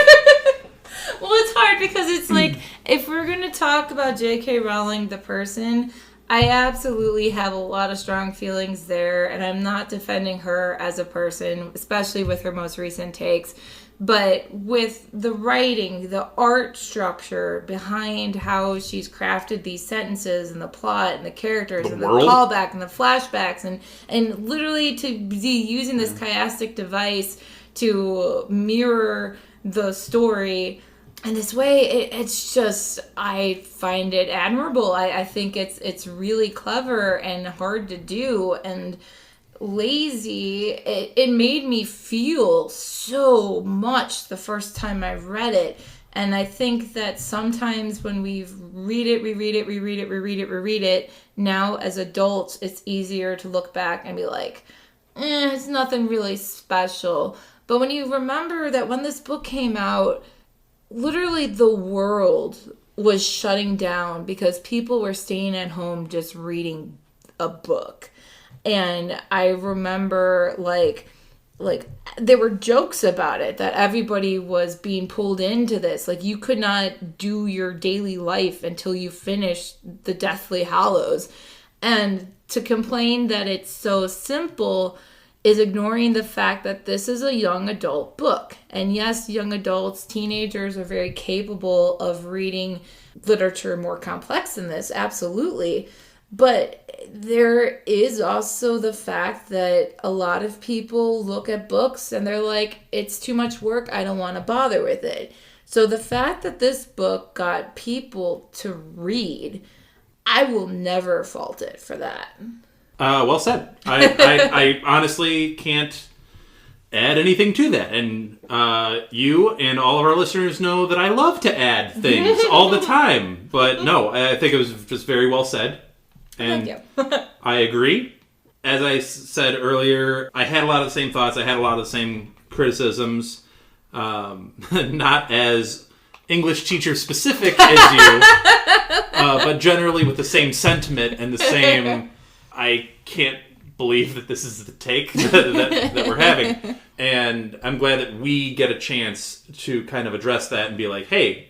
Well, it's hard because it's like, if we're going to talk about J.K. Rowling, the person, I absolutely have a lot of strong feelings there, and I'm not defending her as a person, especially with her most recent takes. But with the writing, the art structure behind how she's crafted these sentences and the plot and the characters and the callback and the flashbacks and literally to be using this chiastic device to mirror the story in this way, it's just, I find it admirable. I think it's really clever and hard to do and lazy. It made me feel so much the first time I read it. And I think that sometimes when we read it, now as adults, it's easier to look back and be like, it's nothing really special. But when you remember that when this book came out, literally the world was shutting down because people were staying at home just reading a book. And I remember like there were jokes about it, that everybody was being pulled into this. Like, you could not do your daily life until you finished the Deathly Hallows. And to complain that it's so simple is ignoring the fact that this is a young adult book. And yes, young adults, teenagers are very capable of reading literature more complex than this, absolutely. But there is also the fact that a lot of people look at books and they're like, it's too much work, I don't want to bother with it. So the fact that this book got people to read, I will never fault it for that.
Well said. I honestly can't add anything to that. And you and all of our listeners know that I love to add things all the time. But no, I think it was just very well said. And
Thank you.
I agree. As I said earlier, I had a lot of the same thoughts. I had a lot of the same criticisms. Not as English teacher specific as you, but generally with the same sentiment and the same... I can't believe that this is the take that we're having. And I'm glad that we get a chance to kind of address that and be like, hey,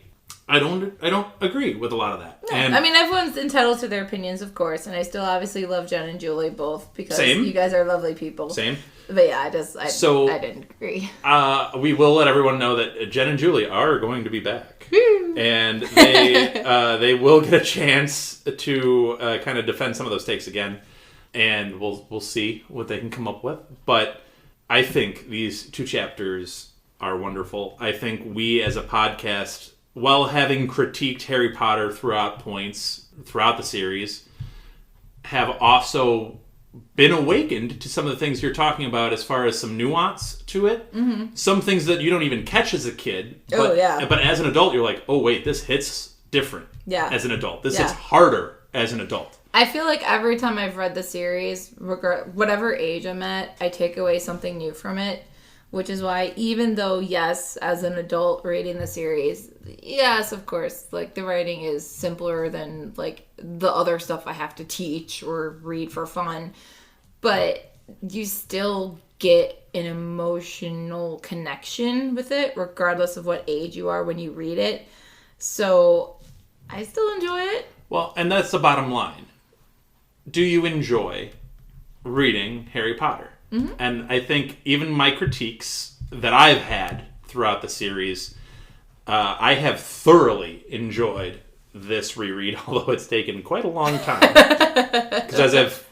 I don't agree with a lot of that.
Yeah.
And
I mean, everyone's entitled to their opinions, of course, and I still obviously love Jenn and Julie both because you guys are lovely people.
Same.
But yeah, I didn't agree.
We will let everyone know that Jenn and Julie are going to be back. And they will get a chance to kind of defend some of those takes again. And we'll see what they can come up with. But I think these 2 chapters are wonderful. I think we as a podcast, while having critiqued Harry Potter throughout the series, have also been awakened to some of the things you're talking about as far as some nuance to it. Mm-hmm. Some things that you don't even catch as a kid. But as an adult, you're like, oh, wait, this hits different as an adult. This hits harder as an adult.
I feel like every time I've read the series, whatever age I'm at, I take away something new from it, which is why even though, yes, as an adult reading the series, yes, of course, like the writing is simpler than like the other stuff I have to teach or read for fun, but you still get an emotional connection with it regardless of what age you are when you read it. So I still enjoy it.
Well, and that's the bottom line. Do you enjoy reading Harry Potter? Mm-hmm. And I think even my critiques that I've had throughout the series, I have thoroughly enjoyed this reread, although it's taken quite a long time. Because as I've,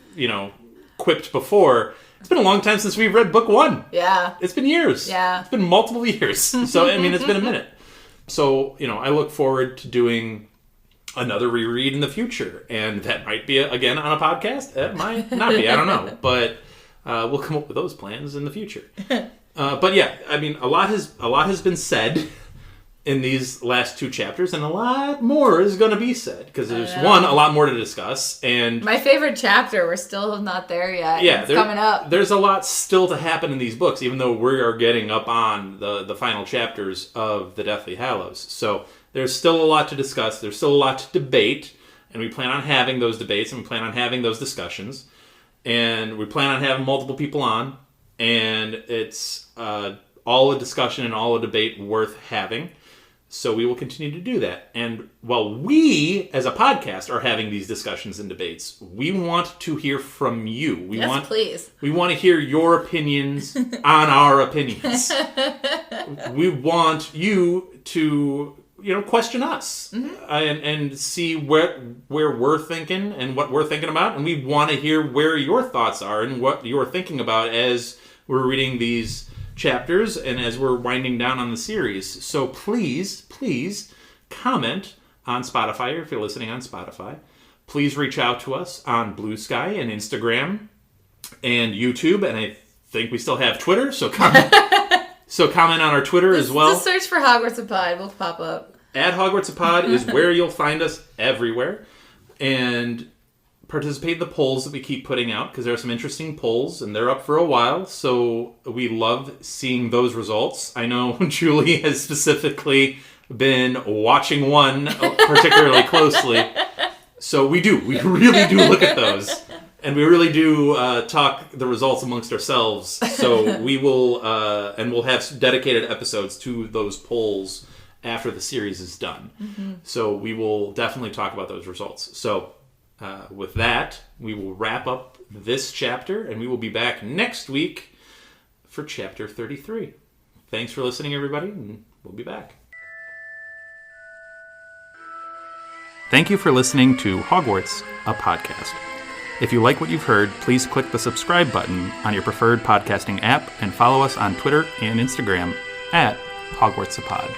quipped before, it's been a long time since we've read book 1.
Yeah.
It's been years.
Yeah.
It's been multiple years. So, I mean, it's been a minute. So, I look forward to doing another reread in the future. And that might be, again, on a podcast. That might not be. I don't know. But we'll come up with those plans in the future. But yeah, I mean, a lot has been said in these last 2 chapters, and a lot more is going to be said, because there's a lot more to discuss. And
my favorite chapter, we're still not there yet.
Yeah,
it's coming up.
There's a lot still to happen in these books, even though we are getting up on the final chapters of the Deathly Hallows. So there's still a lot to discuss. There's still a lot to debate, and we plan on having those debates, and we plan on having those discussions, and we plan on having multiple people on, and it's all a discussion and all a debate worth having. So we will continue to do that. And while we, as a podcast, are having these discussions and debates, we want to hear from you.
Please.
We want to hear your opinions on our opinions. We want you to, question us and see where we're thinking and what we're thinking about. And we want to hear where your thoughts are and what you're thinking about as we're reading these chapters and as we're winding down on the series. So please comment on Spotify, or if you're listening on Spotify. Please reach out to us on Blue Sky and Instagram and YouTube, and I think we still have Twitter, so comment on our Twitter as well.
Just search for Hogwarts a Pod, we'll pop up.
At Hogwarts a Pod is where you'll find us everywhere. And participate in the polls that we keep putting out, because there are some interesting polls and they're up for a while, so we love seeing those results. I know Julie has specifically been watching one particularly closely, so we really do look at those, and we really do talk the results amongst ourselves. So we will and we'll have dedicated episodes to those polls after the series is done. So we will definitely talk about those results. So with that, we will wrap up this chapter, and we will be back next week for chapter 33. Thanks for listening, everybody, and we'll be back. Thank you for listening to Hogwarts, a podcast. If you like what you've heard, please click the subscribe button on your preferred podcasting app and follow us on Twitter and Instagram at Hogwarts a Pod.